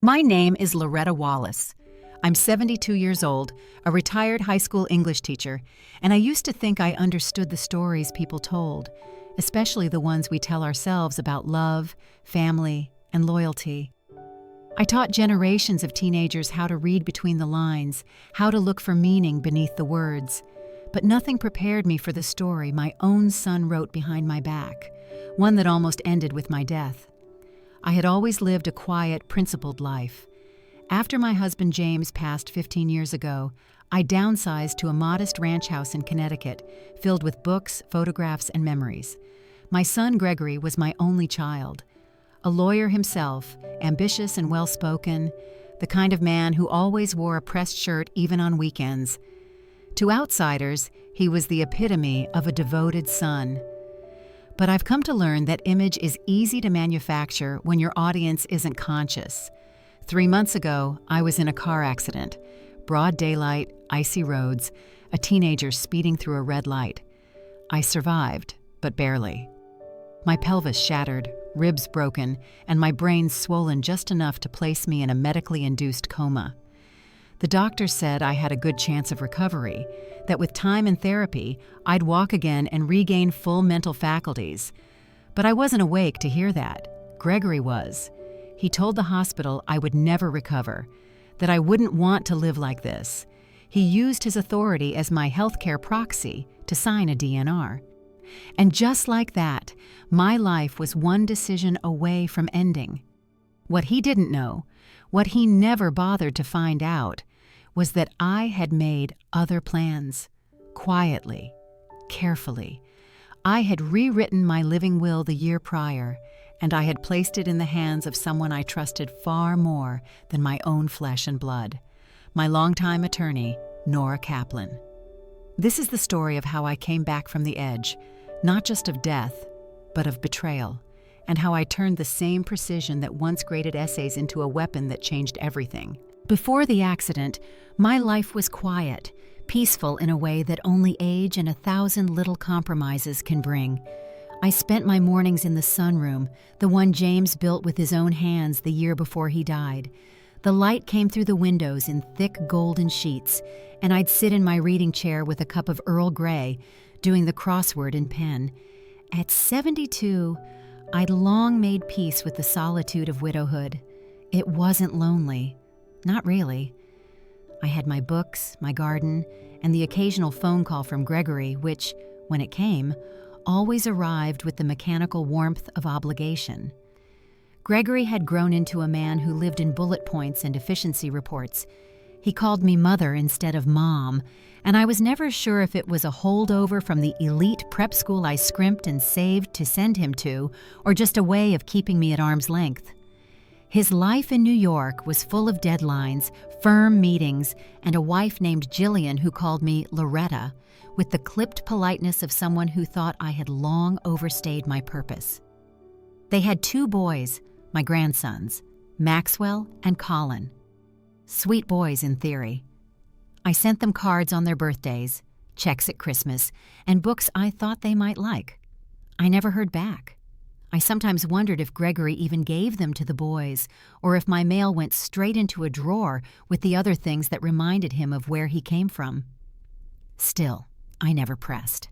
My name is Loretta Wallace. I'm 72 years old, a retired high school English teacher, and I used to think I understood the stories people told, especially the ones we tell ourselves about love, family, and loyalty. I taught generations of teenagers how to read between the lines, how to look for meaning beneath the words. But nothing prepared me for the story my own son wrote behind my back, one that almost ended with my death. I had always lived a quiet, principled life. After my husband James passed 15 years ago, I downsized to a modest ranch house in Connecticut, filled with books, photographs, and memories. My son Gregory was my only child. A lawyer himself, ambitious and well-spoken, the kind of man who always wore a pressed shirt even on weekends. To outsiders, he was the epitome of a devoted son. But I've come to learn that image is easy to manufacture when your audience isn't conscious. 3 months ago, I was in a car accident. Broad daylight, icy roads, a teenager speeding through a red light. I survived, but barely. My pelvis shattered, ribs broken, and my brain swollen just enough to place me in a medically induced coma. The doctor said I had a good chance of recovery, that with time and therapy, I'd walk again and regain full mental faculties. But I wasn't awake to hear that. Gregory was. He told the hospital I would never recover, that I wouldn't want to live like this. He used his authority as my healthcare proxy to sign a DNR. And just like that, my life was one decision away from ending. What he didn't know, what he never bothered to find out, was that I had made other plans. Quietly, carefully. I had rewritten my living will the year prior, and I had placed it in the hands of someone I trusted far more than my own flesh and blood, my longtime attorney, Nora Kaplan. This is the story of how I came back from the edge, not just of death, but of betrayal, and how I turned the same precision that once graded essays into a weapon that changed everything. Before the accident, my life was quiet, peaceful in a way that only age and 1,000 little compromises can bring. I spent my mornings in the sunroom, the one James built with his own hands the year before he died. The light came through the windows in thick golden sheets, and I'd sit in my reading chair with a cup of Earl Grey, doing the crossword in pen. At 72, I'd long made peace with the solitude of widowhood. It wasn't lonely. Not really. I had my books, my garden, and the occasional phone call from Gregory, which, when it came, always arrived with the mechanical warmth of obligation. Gregory had grown into a man who lived in bullet points and efficiency reports. He called me mother instead of mom, and I was never sure if it was a holdover from the elite prep school I scrimped and saved to send him to, or just a way of keeping me at arm's length. His life in New York was full of deadlines, firm meetings, and a wife named Jillian who called me Loretta, with the clipped politeness of someone who thought I had long overstayed my purpose. They had 2 boys, my grandsons, Maxwell and Colin. Sweet boys in theory. I sent them cards on their birthdays, checks at Christmas, and books I thought they might like. I never heard back. I sometimes wondered if Gregory even gave them to the boys, or if my mail went straight into a drawer with the other things that reminded him of where he came from. Still, I never pressed.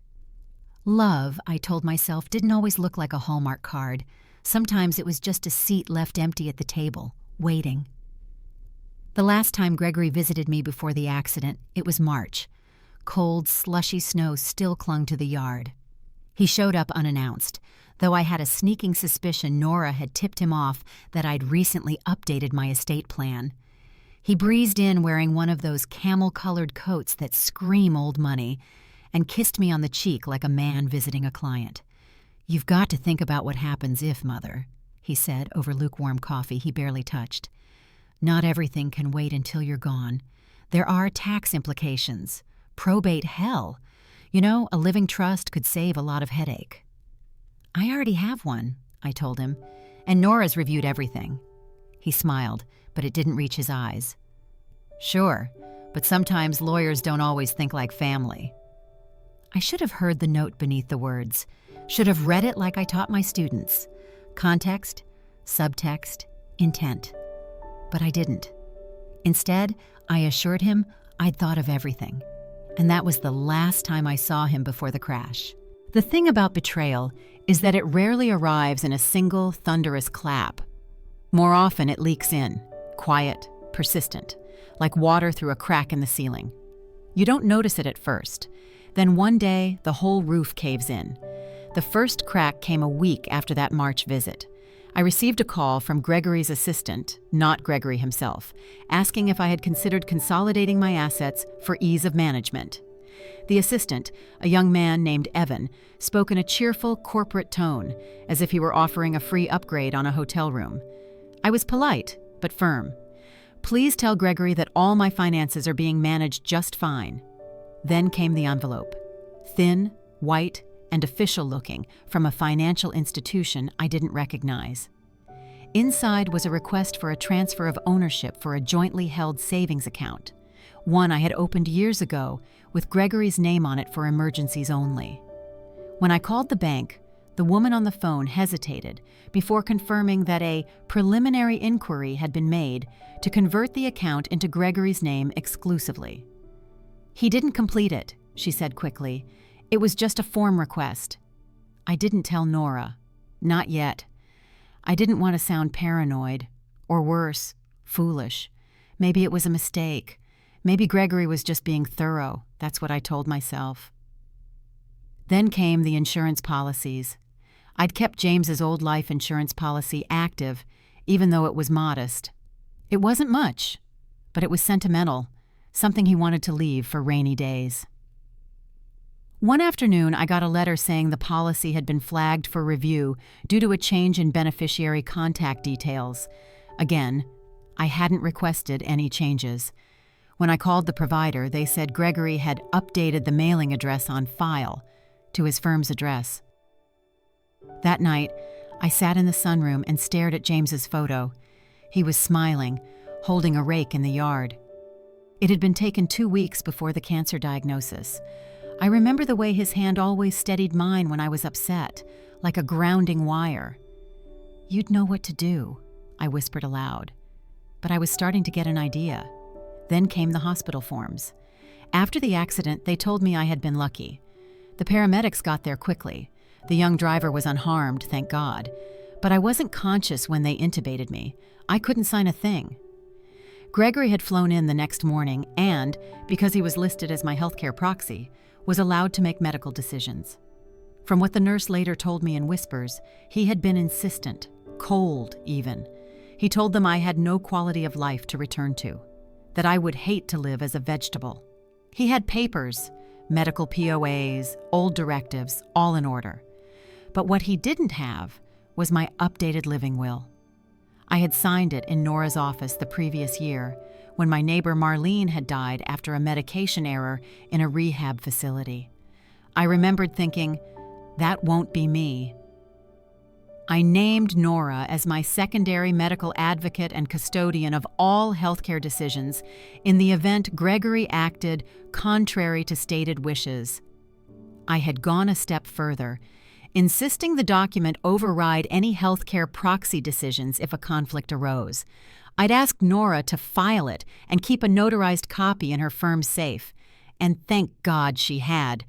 Love, I told myself, didn't always look like a Hallmark card. Sometimes it was just a seat left empty at the table, waiting. The last time Gregory visited me before the accident, it was March. Cold, slushy snow still clung to the yard. He showed up unannounced, though I had a sneaking suspicion Nora had tipped him off that I'd recently updated my estate plan. He breezed in wearing one of those camel-colored coats that scream old money, and kissed me on the cheek like a man visiting a client. "You've got to think about what happens if, Mother," he said over lukewarm coffee he barely touched. "Not everything can wait until you're gone. There are tax implications. Probate hell. You know, a living trust could save a lot of headache." "I already have one," I told him, "and Nora's reviewed everything." He smiled, but it didn't reach his eyes. "Sure, but sometimes lawyers don't always think like family." I should have heard the note beneath the words, should have read it like I taught my students. Context, subtext, intent. But I didn't. Instead, I assured him I'd thought of everything. And that was the last time I saw him before the crash. The thing about betrayal is that it rarely arrives in a single thunderous clap. More often it leaks in, quiet, persistent, like water through a crack in the ceiling. You don't notice it at first. Then one day, the whole roof caves in. The first crack came a week after that March visit. I received a call from Gregory's assistant, not Gregory himself, asking if I had considered consolidating my assets for ease of management. The assistant, a young man named Evan, spoke in a cheerful corporate tone, as if he were offering a free upgrade on a hotel room. I was polite, but firm. Please tell Gregory that all my finances are being managed just fine. Then came the envelope. Thin, white, and official-looking from a financial institution I didn't recognize. Inside was a request for a transfer of ownership for a jointly held savings account, one I had opened years ago with Gregory's name on it for emergencies only. When I called the bank, the woman on the phone hesitated before confirming that a preliminary inquiry had been made to convert the account into Gregory's name exclusively. "He didn't complete it," she said quickly. "It was just a form request." I didn't tell Nora. Not yet. I didn't want to sound paranoid, or worse, foolish. Maybe it was a mistake. Maybe Gregory was just being thorough. That's what I told myself. Then came the insurance policies. I'd kept James's old life insurance policy active, even though it was modest. It wasn't much, but it was sentimental, something he wanted to leave for rainy days. One afternoon, I got a letter saying the policy had been flagged for review due to a change in beneficiary contact details. Again, I hadn't requested any changes. When I called the provider, they said Gregory had updated the mailing address on file to his firm's address. That night, I sat in the sunroom and stared at James's photo. He was smiling, holding a rake in the yard. It had been taken 2 weeks before the cancer diagnosis. I remember the way his hand always steadied mine when I was upset, like a grounding wire. "You'd know what to do," I whispered aloud. But I was starting to get an idea. Then came the hospital forms. After the accident, they told me I had been lucky. The paramedics got there quickly. The young driver was unharmed, thank God. But I wasn't conscious when they intubated me. I couldn't sign a thing. Gregory had flown in the next morning and, because he was listed as my healthcare proxy, was allowed to make medical decisions. From what the nurse later told me in whispers, he had been insistent, cold even. He told them I had no quality of life to return to, that I would hate to live as a vegetable. He had papers, medical POAs, old directives, all in order. But what he didn't have was my updated living will. I had signed it in Nora's office the previous year, when my neighbor Marlene had died after a medication error in a rehab facility. I remembered thinking, that won't be me. I named Nora as my secondary medical advocate and custodian of all healthcare decisions in the event Gregory acted contrary to stated wishes. I had gone a step further, insisting the document override any healthcare proxy decisions if a conflict arose. I'd asked Nora to file it and keep a notarized copy in her firm's safe, and thank God she had.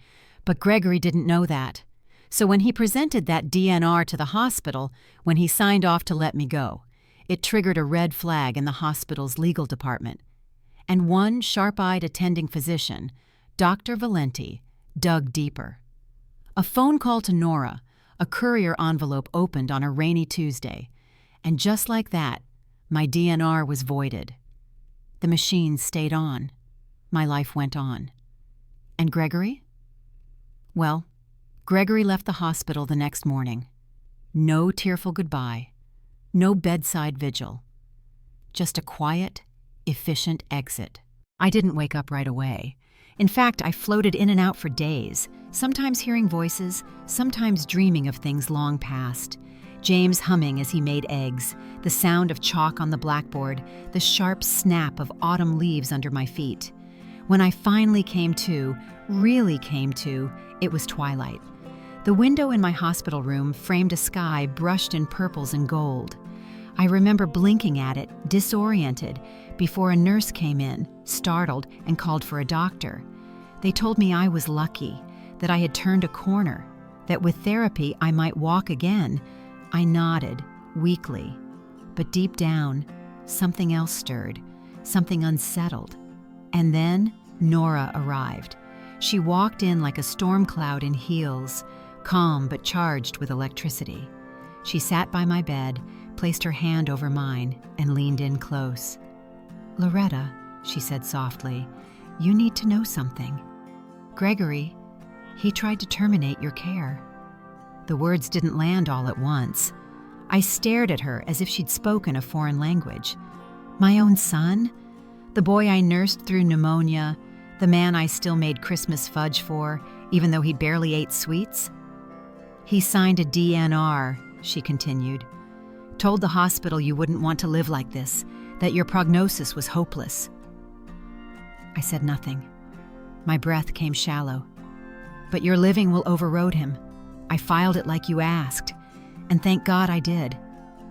But Gregory didn't know that. So when he presented that DNR to the hospital, when he signed off to let me go, it triggered a red flag in the hospital's legal department. And one sharp-eyed attending physician, Dr. Valenti, dug deeper. A phone call to Nora, a courier envelope opened on a rainy Tuesday, and just like that, my DNR was voided. The machine stayed on. My life went on. And Gregory? Well, Gregory left the hospital the next morning. No tearful goodbye. No bedside vigil. Just a quiet, efficient exit. I didn't wake up right away. In fact, I floated in and out for days, sometimes hearing voices, sometimes dreaming of things long past. James humming as he made eggs, the sound of chalk on the blackboard, the sharp snap of autumn leaves under my feet. When I finally came to, really came to, it was twilight. The window in my hospital room framed a sky brushed in purples and gold. I remember blinking at it, disoriented, before a nurse came in, startled, and called for a doctor. They told me I was lucky, that I had turned a corner, that with therapy I might walk again. I nodded, weakly. But deep down, something else stirred, something unsettled. And then Nora arrived. She walked in like a storm cloud in heels, calm but charged with electricity. She sat by my bed, placed her hand over mine, and leaned in close. "Loretta," she said softly, "you need to know something. Gregory, he tried to terminate your care." The words didn't land all at once. I stared at her as if she'd spoken a foreign language. My own son? The boy I nursed through pneumonia? The man I still made Christmas fudge for, even though he barely ate sweets? "He signed a DNR," she continued. "Told the hospital you wouldn't want to live like this, that your prognosis was hopeless." I said nothing. My breath came shallow. "But your living will overrode him. I filed it like you asked. And thank God I did.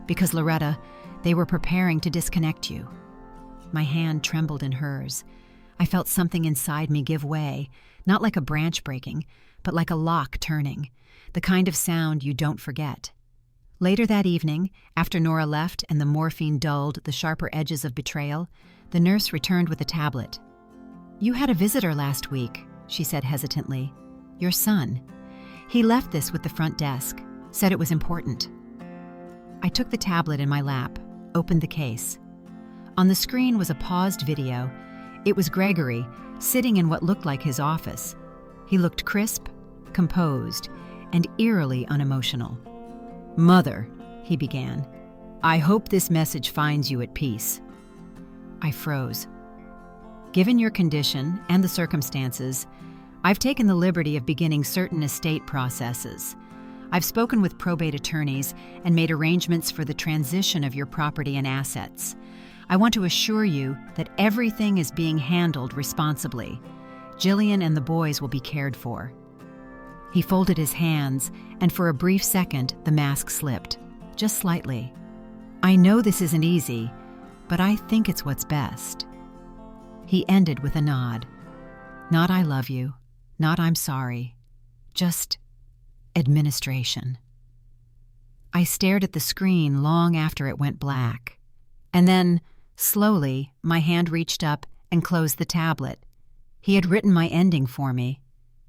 Because, Loretta, they were preparing to disconnect you." My hand trembled in hers. I felt something inside me give way, not like a branch breaking, but like a lock turning, the kind of sound you don't forget. Later that evening, after Nora left and the morphine dulled the sharper edges of betrayal, the nurse returned with a tablet. "You had a visitor last week," she said hesitantly. "Your son. He left this with the front desk, said it was important." I took the tablet in my lap, opened the case. On the screen was a paused video. It was Gregory, sitting in what looked like his office. He looked crisp, composed, and eerily unemotional. "Mother," he began, "I hope this message finds you at peace." I froze. Given your condition and the circumstances, I've taken the liberty of beginning certain estate processes. I've spoken with probate attorneys and made arrangements for the transition of your property and assets. I want to assure you that everything is being handled responsibly. Jillian and the boys will be cared for. He folded his hands, and for a brief second, the mask slipped, just slightly. "I know this isn't easy, but I think it's what's best." He ended with a nod. Not "I love you," not "I'm sorry," just administration. I stared at the screen long after it went black. And then, slowly, my hand reached up and closed the tablet. He had written my ending for me,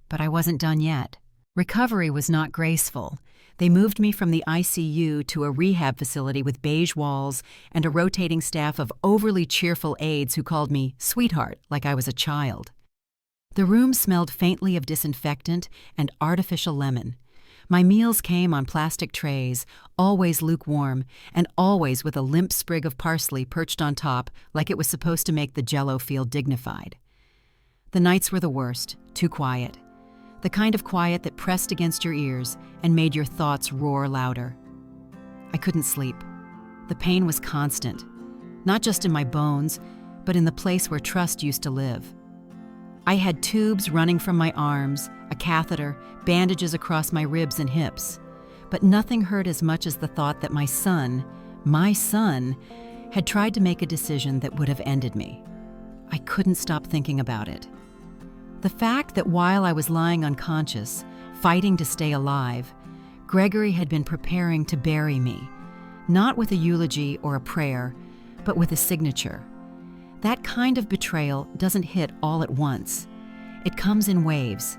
but I wasn't done yet. Recovery was not graceful. They moved me from the ICU to a rehab facility with beige walls and a rotating staff of overly cheerful aides who called me sweetheart like I was a child. The room smelled faintly of disinfectant and artificial lemon. My meals came on plastic trays, always lukewarm, and always with a limp sprig of parsley perched on top like it was supposed to make the Jell-O feel dignified. The nights were the worst, too quiet. The kind of quiet that pressed against your ears and made your thoughts roar louder. I couldn't sleep. The pain was constant, not just in my bones, but in the place where trust used to live. I had tubes running from my arms, a catheter, bandages across my ribs and hips. But nothing hurt as much as the thought that my son, had tried to make a decision that would have ended me. I couldn't stop thinking about it. The fact that while I was lying unconscious, fighting to stay alive, Gregory had been preparing to bury me, not with a eulogy or a prayer, but with a signature. That kind of betrayal doesn't hit all at once. It comes in waves.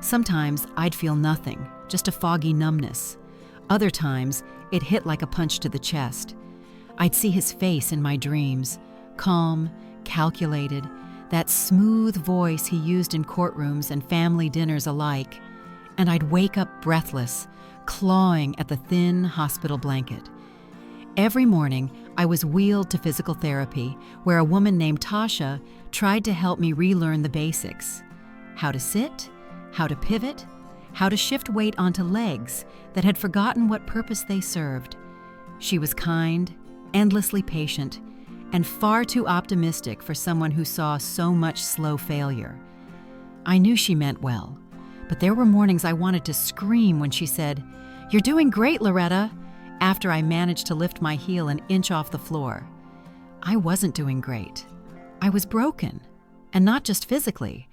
Sometimes I'd feel nothing, just a foggy numbness. Other times, it hit like a punch to the chest. I'd see his face in my dreams, calm, calculated, that smooth voice he used in courtrooms and family dinners alike, and I'd wake up breathless, clawing at the thin hospital blanket. Every morning, I was wheeled to physical therapy, where a woman named Tasha tried to help me relearn the basics. How to sit, how to pivot, how to shift weight onto legs that had forgotten what purpose they served. She was kind, endlessly patient, and far too optimistic for someone who saw so much slow failure. I knew she meant well, but there were mornings I wanted to scream when she said, "You're doing great, Loretta," after I managed to lift my heel an inch off the floor. I wasn't doing great. I was broken, and not just physically.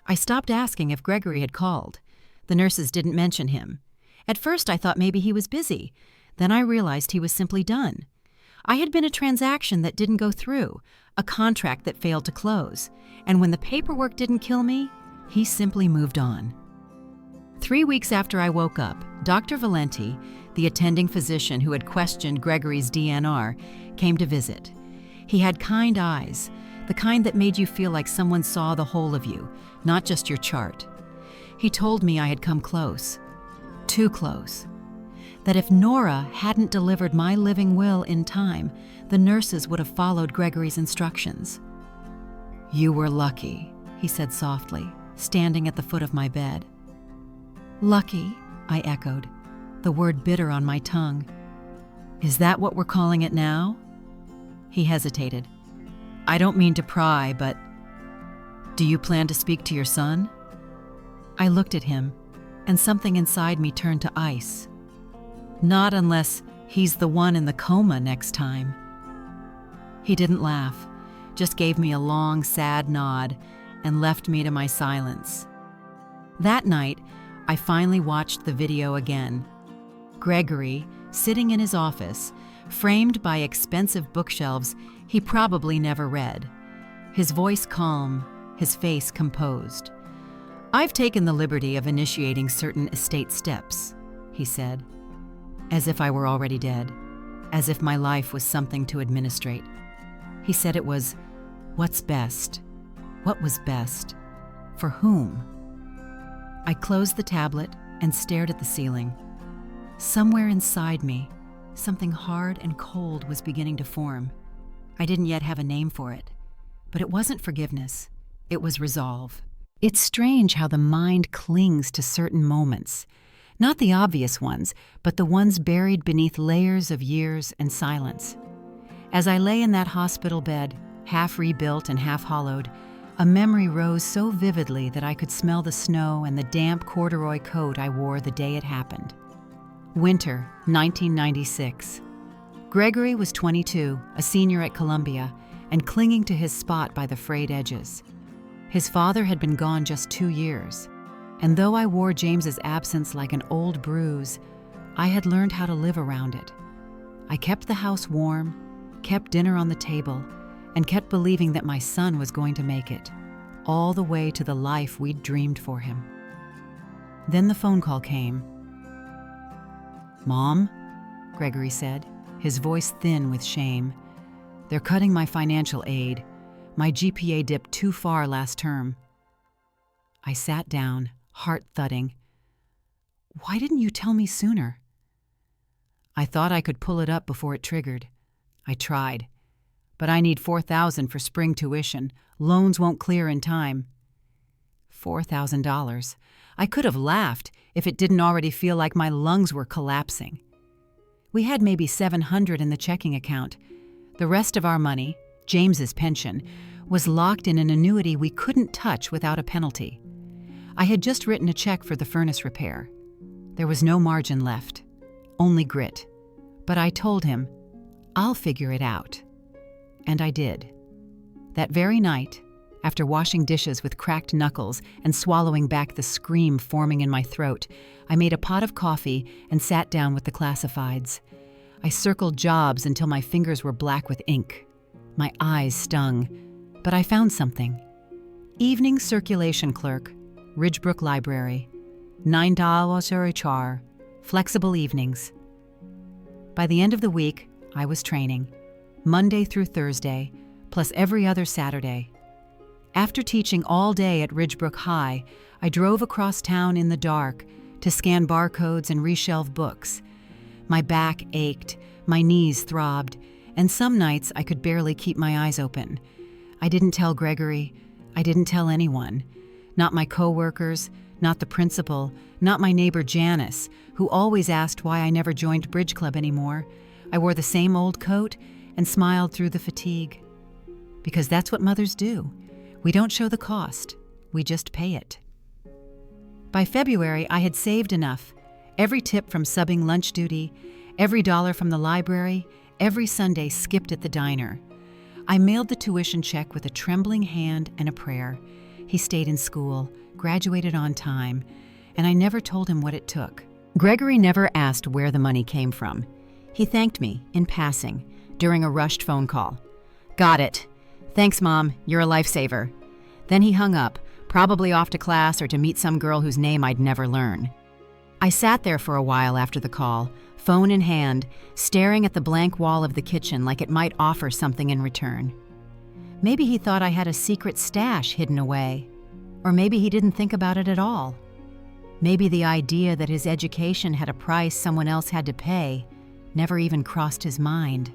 I stopped asking if Gregory had called. The nurses didn't mention him. At first I thought maybe he was busy. Then I realized he was simply done. I had been a transaction that didn't go through, a contract that failed to close, and when the paperwork didn't kill me, he simply moved on. 3 weeks after I woke up, Dr. Valenti, the attending physician who had questioned Gregory's DNR, came to visit. He had kind eyes, the kind that made you feel like someone saw the whole of you, not just your chart. He told me I had come close, too close. That if Nora hadn't delivered my living will in time, the nurses would have followed Gregory's instructions. "You were lucky," he said softly, standing at the foot of my bed. "Lucky," I echoed, the word bitter on my tongue. "Is that what we're calling it now?" He hesitated. "I don't mean to pry, but do you plan to speak to your son?" I looked at him, and something inside me turned to ice. "Not unless he's the one in the coma next time." He didn't laugh, just gave me a long, sad nod and left me to my silence. That night, I finally watched the video again. Gregory, sitting in his office, framed by expensive bookshelves he probably never read. His voice calm, his face composed. "I've taken the liberty of initiating certain estate steps," he said, as if I were already dead, as if my life was something to administrate. He said it was, what's best? What was best? For whom? I closed the tablet and stared at the ceiling. Somewhere inside me, something hard and cold was beginning to form. I didn't yet have a name for it, but it wasn't forgiveness. It was resolve. It's strange how the mind clings to certain moments, not the obvious ones, but the ones buried beneath layers of years and silence. As I lay in that hospital bed, half rebuilt and half hollowed, a memory rose so vividly that I could smell the snow and the damp corduroy coat I wore the day it happened. Winter, 1996. Gregory was 22, a senior at Columbia, and clinging to his spot by the frayed edges. His father had been gone just 2 years, and though I wore James's absence like an old bruise, I had learned how to live around it. I kept the house warm, kept dinner on the table, and kept believing that my son was going to make it, all the way to the life we'd dreamed for him. Then the phone call came. "Mom," Gregory said, his voice thin with shame. "They're cutting my financial aid. My GPA dipped too far last term." I sat down, heart thudding. "Why didn't you tell me sooner?" "I thought I could pull it up before it triggered. I tried. But I need $4,000 for spring tuition. Loans won't clear in time." $4,000. I could have laughed if it didn't already feel like my lungs were collapsing. We had maybe $700 in the checking account. The rest of our money, James's pension, was locked in an annuity we couldn't touch without a penalty. I had just written a check for the furnace repair. There was no margin left, only grit. But I told him, "I'll figure it out." And I did. That very night, after washing dishes with cracked knuckles and swallowing back the scream forming in my throat, I made a pot of coffee and sat down with the classifieds. I circled jobs until my fingers were black with ink. My eyes stung, but I found something. Evening circulation clerk, Ridgebrook Library, $9 HR, flexible evenings. By the end of the week, I was training, Monday through Thursday, plus every other Saturday. After teaching all day at Ridgebrook High, I drove across town in the dark to scan barcodes and reshelve books. My back ached, my knees throbbed, and some nights I could barely keep my eyes open. I didn't tell Gregory. I didn't tell anyone. Not my coworkers, not the principal, not my neighbor Janice, who always asked why I never joined Bridge Club anymore. I wore the same old coat and smiled through the fatigue. Because that's what mothers do. We don't show the cost. We just pay it. By February, I had saved enough, every tip from subbing lunch duty, Every dollar from the library, every Sunday skipped at the diner. I mailed the tuition check with a trembling hand and a prayer. He stayed in school, graduated on time, and I never told him what it took. Gregory never asked where the money came from. He thanked me, in passing, during a rushed phone call. "Got it. Thanks, Mom. You're a lifesaver." Then he hung up, probably off to class or to meet some girl whose name I'd never learn. I sat there for a while after the call, phone in hand, staring at the blank wall of the kitchen like it might offer something in return. Maybe he thought I had a secret stash hidden away. Or maybe he didn't think about it at all. Maybe the idea that his education had a price someone else had to pay never even crossed his mind.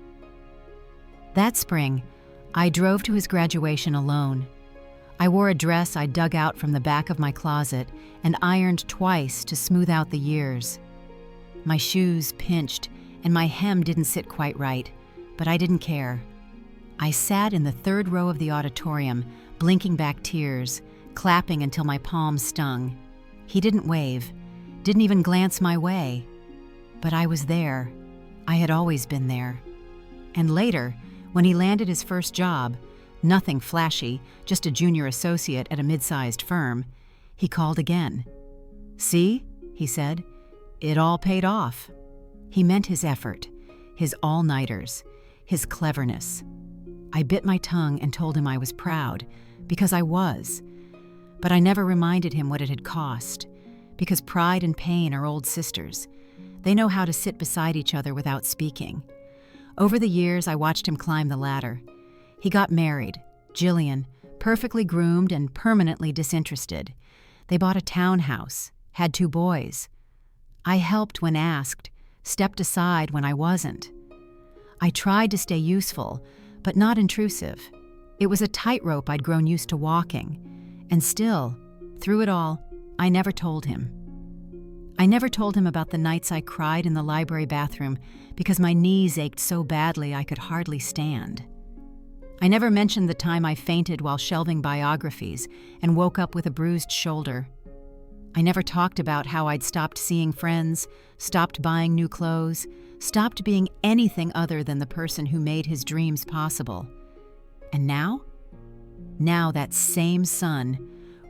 That spring, I drove to his graduation alone. I wore a dress I dug out from the back of my closet and ironed twice to smooth out the years. My shoes pinched and my hem didn't sit quite right, but I didn't care. I sat in the third row of the auditorium, blinking back tears, clapping until my palms stung. He didn't wave, didn't even glance my way. But I was there. I had always been there. And later, when he landed his first job, nothing flashy, just a junior associate at a mid-sized firm, he called again. "See," he said, "it all paid off." He meant his effort, his all-nighters, his cleverness. I bit my tongue and told him I was proud, because I was. But I never reminded him what it had cost, because pride and pain are old sisters. They know how to sit beside each other without speaking. Over the years, I watched him climb the ladder. He got married, Jillian, perfectly groomed and permanently disinterested. They bought a townhouse, had 2 boys. I helped when asked, stepped aside when I wasn't. I tried to stay useful, but not intrusive. It was a tightrope I'd grown used to walking. And still, through it all, I never told him. I never told him about the nights I cried in the library bathroom because my knees ached so badly I could hardly stand. I never mentioned the time I fainted while shelving biographies and woke up with a bruised shoulder. I never talked about how I'd stopped seeing friends, stopped buying new clothes, stopped being anything other than the person who made his dreams possible. And now? Now that same son,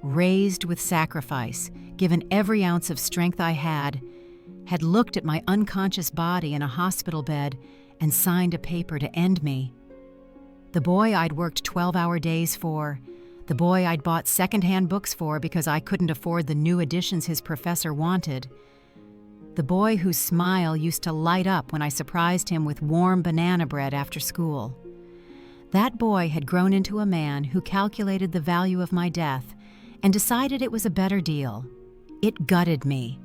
raised with sacrifice, given every ounce of strength I had looked at my unconscious body in a hospital bed and signed a paper to end me. The boy I'd worked 12-hour days for, the boy I'd bought secondhand books for because I couldn't afford the new editions his professor wanted, the boy whose smile used to light up when I surprised him with warm banana bread after school. That boy had grown into a man who calculated the value of my death and decided it was a better deal. It gutted me,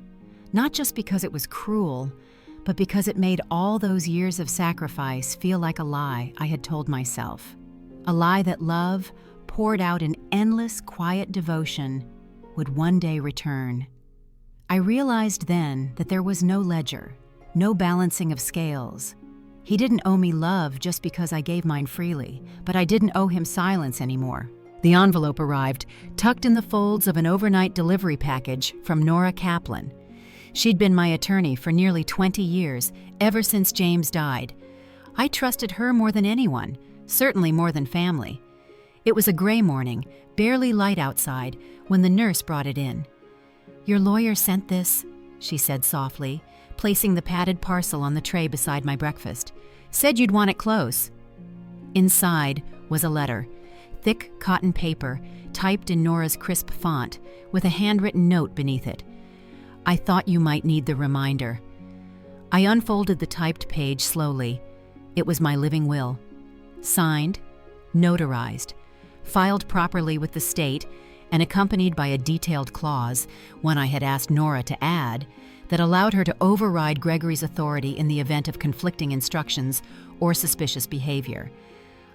not just because it was cruel, but because it made all those years of sacrifice feel like a lie I had told myself. A lie that love, poured out in endless, quiet devotion, would one day return. I realized then that there was no ledger, no balancing of scales. He didn't owe me love just because I gave mine freely, but I didn't owe him silence anymore. The envelope arrived, tucked in the folds of an overnight delivery package from Nora Kaplan. She'd been my attorney for nearly 20 years, ever since James died. I trusted her more than anyone, certainly more than family. It was a gray morning, barely light outside, when the nurse brought it in. "Your lawyer sent this," she said softly, placing the padded parcel on the tray beside my breakfast. "Said you'd want it close." Inside was a letter, thick cotton paper, typed in Nora's crisp font, with a handwritten note beneath it. "I thought you might need the reminder." I unfolded the typed page slowly. It was my living will. Signed, notarized, filed properly with the state, and accompanied by a detailed clause, one I had asked Nora to add, that allowed her to override Gregory's authority in the event of conflicting instructions or suspicious behavior.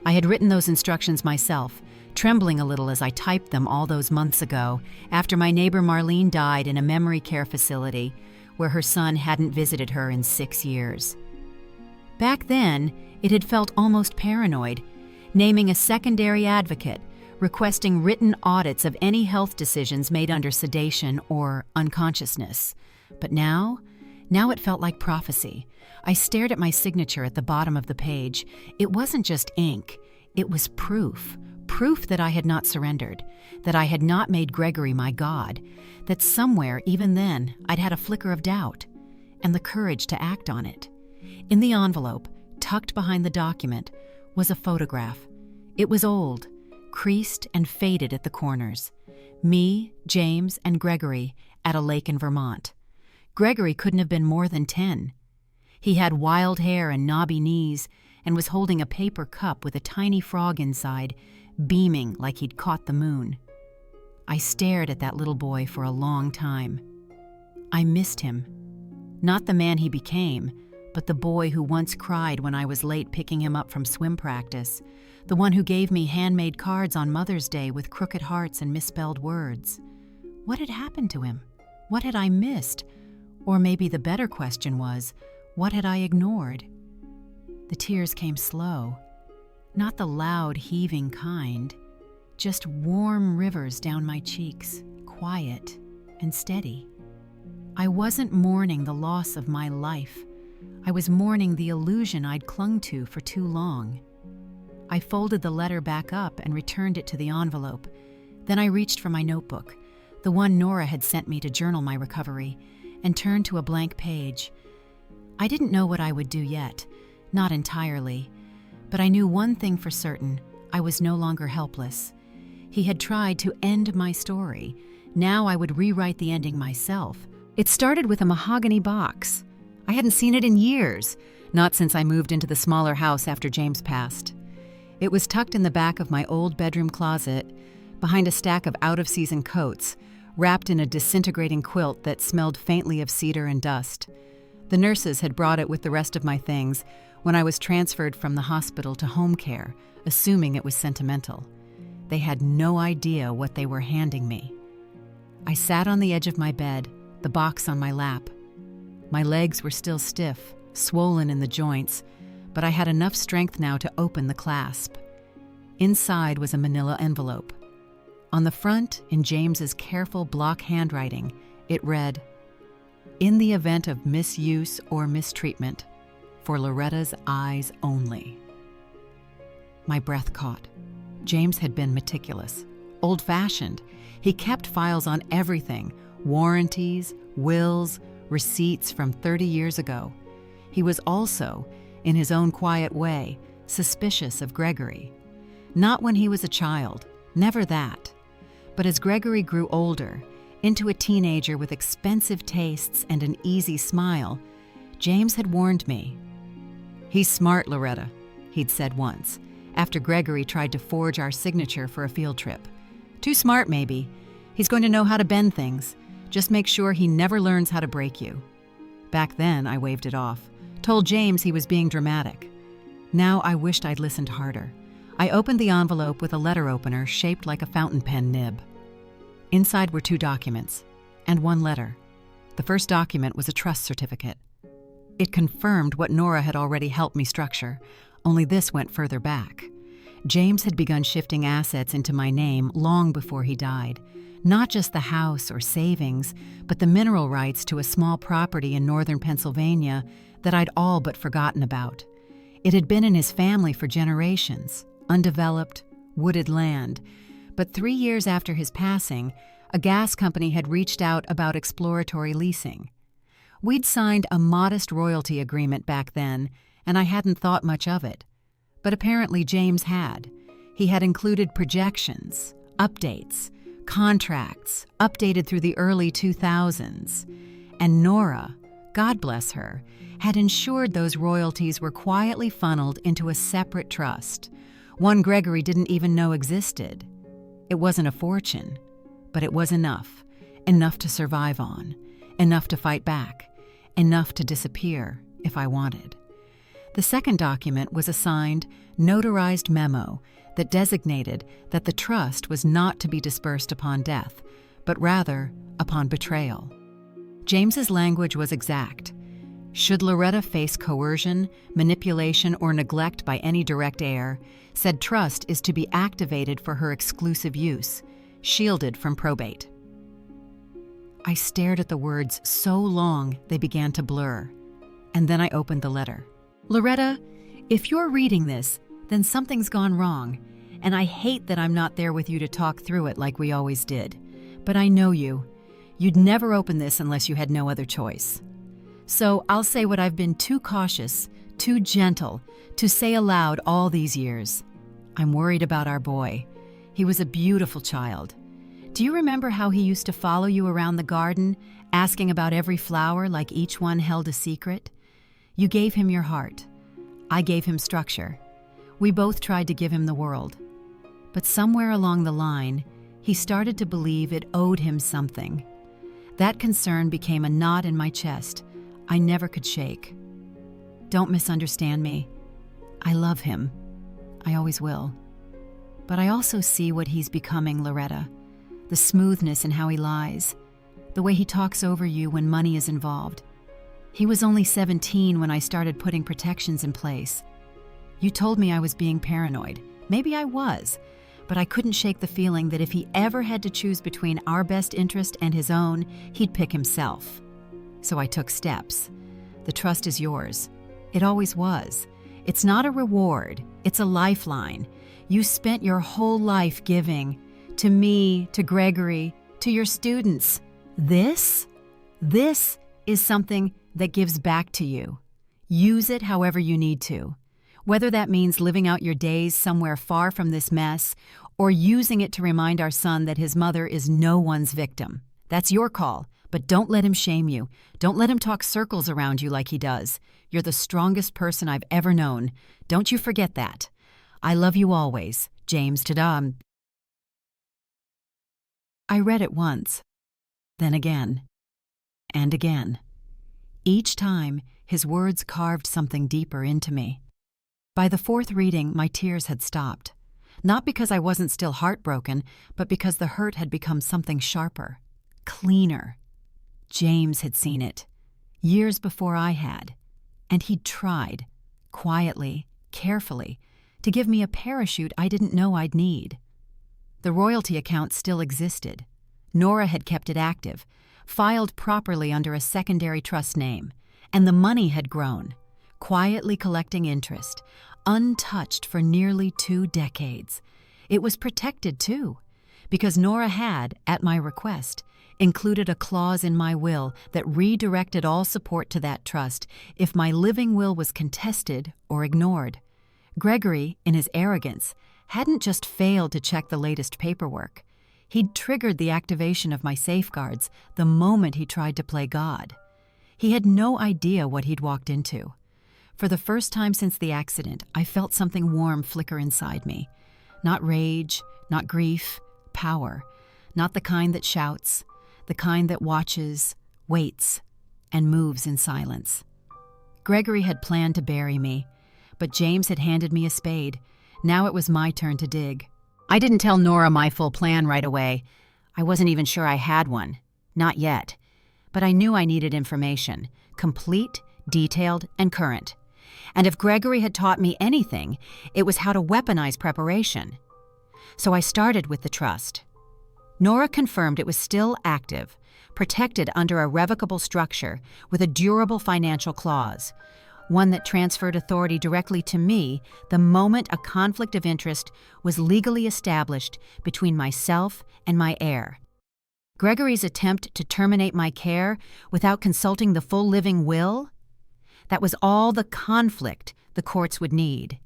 I had written those instructions myself, trembling a little as I typed them all those months ago, after my neighbor Marlene died in a memory care facility where her son hadn't visited her in 6 years. Back then, it had felt almost paranoid, naming a secondary advocate, requesting written audits of any health decisions made under sedation or unconsciousness. But now Now it felt like prophecy. I stared at my signature at the bottom of the page. It wasn't just ink. It was proof. Proof that I had not surrendered, that I had not made Gregory my God, that somewhere, even then, I'd had a flicker of doubt, and the courage to act on it. In the envelope, tucked behind the document, was a photograph. It was old, creased and faded at the corners. Me, James, and Gregory at a lake in Vermont. Gregory couldn't have been more than 10. He had wild hair and knobby knees and was holding a paper cup with a tiny frog inside, beaming like he'd caught the moon. I stared at that little boy for a long time. I missed him. Not the man he became, but the boy who once cried when I was late picking him up from swim practice, the one who gave me handmade cards on Mother's Day with crooked hearts and misspelled words. What had happened to him? What had I missed? Or maybe the better question was, what had I ignored? The tears came slow. Not the loud, heaving kind, just warm rivers down my cheeks, quiet and steady. I wasn't mourning the loss of my life. I was mourning the illusion I'd clung to for too long. I folded the letter back up and returned it to the envelope. Then I reached for my notebook, the one Nora had sent me to journal my recovery, and turned to a blank page. I didn't know what I would do yet, not entirely, but I knew one thing for certain: I was no longer helpless. He had tried to end my story. Now I would rewrite the ending myself. It started with a mahogany box. I hadn't seen it in years, not since I moved into the smaller house after James passed. It was tucked in the back of my old bedroom closet, behind a stack of out-of-season coats, wrapped in a disintegrating quilt that smelled faintly of cedar and dust. The nurses had brought it with the rest of my things when I was transferred from the hospital to home care, assuming it was sentimental. They had no idea what they were handing me. I sat on the edge of my bed, the box on my lap. My legs were still stiff, swollen in the joints, but I had enough strength now to open the clasp. Inside was a manila envelope. On the front, in James's careful block handwriting, it read, "In the event of misuse or mistreatment, for Loretta's eyes only." My breath caught. James had been meticulous, old-fashioned. He kept files on everything, warranties, wills, receipts from 30 years ago. He was also, in his own quiet way, suspicious of Gregory. Not when he was a child, never that. But as Gregory grew older, into a teenager with expensive tastes and an easy smile, James had warned me. "He's smart, Loretta," he'd said once, after Gregory tried to forge our signature for a field trip. "Too smart, maybe. He's going to know how to bend things. Just make sure he never learns how to break you." Back then, I waved it off, told James he was being dramatic. Now I wished I'd listened harder. I opened the envelope with a letter opener shaped like a fountain pen nib. Inside were 2 documents, and 1 letter. The first document was a trust certificate. It confirmed what Nora had already helped me structure, only this went further back. James had begun shifting assets into my name long before he died. Not just the house or savings, but the mineral rights to a small property in northern Pennsylvania that I'd all but forgotten about. It had been in his family for generations, undeveloped, wooded land. But 3 years after his passing, a gas company had reached out about exploratory leasing. We'd signed a modest royalty agreement back then, and I hadn't thought much of it. But apparently James had. He had included projections, updates, contracts, updated through the early 2000s. And Nora, God bless her, had ensured those royalties were quietly funneled into a separate trust, one Gregory didn't even know existed. It wasn't a fortune, but it was enough to survive on, enough to fight back, enough to disappear if I wanted. The second document was a signed, notarized memo that designated that the trust was not to be dispersed upon death, but rather upon betrayal. James's language was exact. Should Loretta face coercion, manipulation, or neglect by any direct heir, said trust is to be activated for her exclusive use, shielded from probate. I stared at the words so long they began to blur. And then I opened the letter. Loretta, if you're reading this, then something's gone wrong. And I hate that I'm not there with you to talk through it like we always did. But I know you. You'd never open this unless you had no other choice. So I'll say what I've been too cautious, too gentle, to say aloud all these years. I'm worried about our boy. He was a beautiful child. Do you remember how he used to follow you around the garden, asking about every flower like each one held a secret? You gave him your heart. I gave him structure. We both tried to give him the world. But somewhere along the line, he started to believe it owed him something. That concern became a knot in my chest I never could shake. Don't misunderstand me. I love him. I always will. But I also see what he's becoming, Loretta. The smoothness in how he lies. The way he talks over you when money is involved. He was only 17 when I started putting protections in place. You told me I was being paranoid. Maybe I was. But I couldn't shake the feeling that if he ever had to choose between our best interest and his own, he'd pick himself. So I took steps. The trust is yours. It always was. It's not a reward. It's a lifeline. You spent your whole life giving. To me, to Gregory, to your students. This is something that gives back to you. Use it however you need to. Whether that means living out your days somewhere far from this mess, or using it to remind our son that his mother is no one's victim. That's your call, but don't let him shame you. Don't let him talk circles around you like he does. You're the strongest person I've ever known. Don't you forget that. I love you always, James. Ta-da. I read it once, then again, and again. Each time, his words carved something deeper into me. By the fourth reading, my tears had stopped. Not because I wasn't still heartbroken, but because the hurt had become something sharper, cleaner. James had seen it, years before I had, and he'd tried, quietly, carefully, to give me a parachute I didn't know I'd need. The royalty account still existed. Nora had kept it active, filed properly under a secondary trust name, and the money had grown, quietly collecting interest, untouched for nearly 2 decades. It was protected, too, because Nora had, at my request, included a clause in my will that redirected all support to that trust if my living will was contested or ignored. Gregory, in his arrogance, hadn't just failed to check the latest paperwork. He'd triggered the activation of my safeguards the moment he tried to play God. He had no idea what he'd walked into. For the first time since the accident, I felt something warm flicker inside me. Not rage, not grief, power. Not the kind that shouts, the kind that watches, waits, and moves in silence. Gregory had planned to bury me, but James had handed me a spade. Now it was my turn to dig. I didn't tell Nora my full plan right away. I wasn't even sure I had one. Not yet. But I knew I needed information, complete, detailed, and current. And if Gregory had taught me anything, it was how to weaponize preparation. So I started with the trust. Nora confirmed it was still active, protected under a revocable structure with a durable financial clause, one that transferred authority directly to me the moment a conflict of interest was legally established between myself and my heir. Gregory's attempt to terminate my care without consulting the full living will? That was all the conflict the courts would need.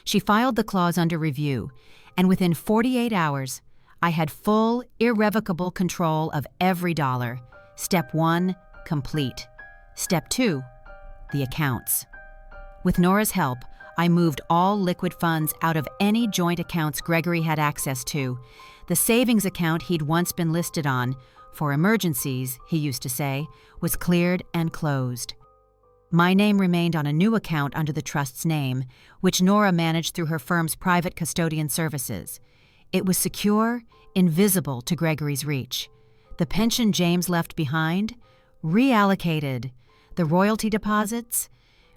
She filed the clause under review, and within 48 hours, I had full, irrevocable control of every dollar. Step 1, complete. Step 2, the accounts. With Nora's help, I moved all liquid funds out of any joint accounts Gregory had access to. The savings account he'd once been listed on, for emergencies, he used to say, was cleared and closed. My name remained on a new account under the trust's name, which Nora managed through her firm's private custodian services. It was secure, invisible to Gregory's reach. The pension James left behind? Reallocated. The royalty deposits?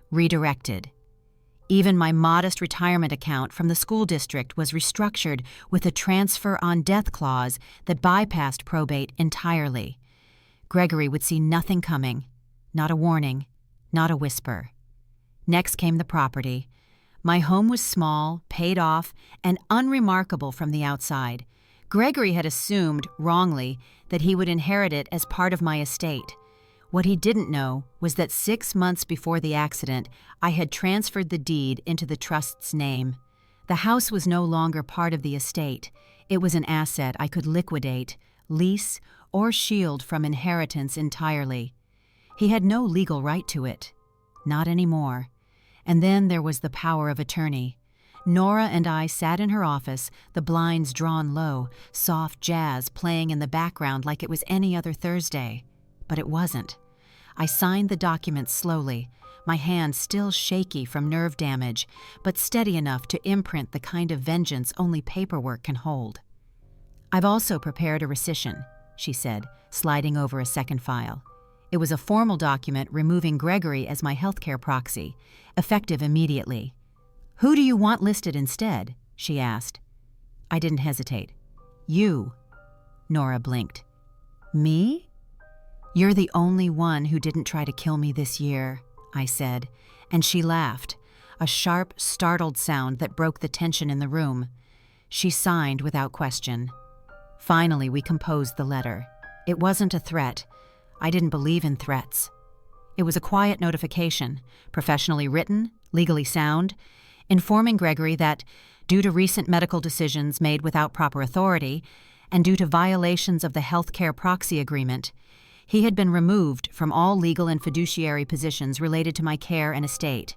Redirected. Even my modest retirement account from the school district was restructured with a transfer on death clause that bypassed probate entirely. Gregory would see nothing coming. Not a warning, not a whisper. Next came the property. My home was small, paid off, and unremarkable from the outside. Gregory had assumed, wrongly, that he would inherit it as part of my estate. What he didn't know was that 6 months before the accident, I had transferred the deed into the trust's name. The house was no longer part of the estate. It was an asset I could liquidate, lease, or shield from inheritance entirely. He had no legal right to it. Not anymore. And then there was the power of attorney. Nora and I sat in her office, the blinds drawn low, soft jazz playing in the background like it was any other Thursday. But it wasn't. I signed the document slowly, my hand still shaky from nerve damage, but steady enough to imprint the kind of vengeance only paperwork can hold. "I've also prepared a rescission," she said, sliding over a second file. It was a formal document removing Gregory as my healthcare proxy, effective immediately. "Who do you want listed instead?" she asked. I didn't hesitate. "You." Nora blinked. "Me?" "You're the only one who didn't try to kill me this year," I said, and she laughed, a sharp, startled sound that broke the tension in the room. She signed without question. Finally, we composed the letter. It wasn't a threat. I didn't believe in threats. It was a quiet notification, professionally written, legally sound, informing Gregory that, due to recent medical decisions made without proper authority, and due to violations of the healthcare proxy agreement, he had been removed from all legal and fiduciary positions related to my care and estate.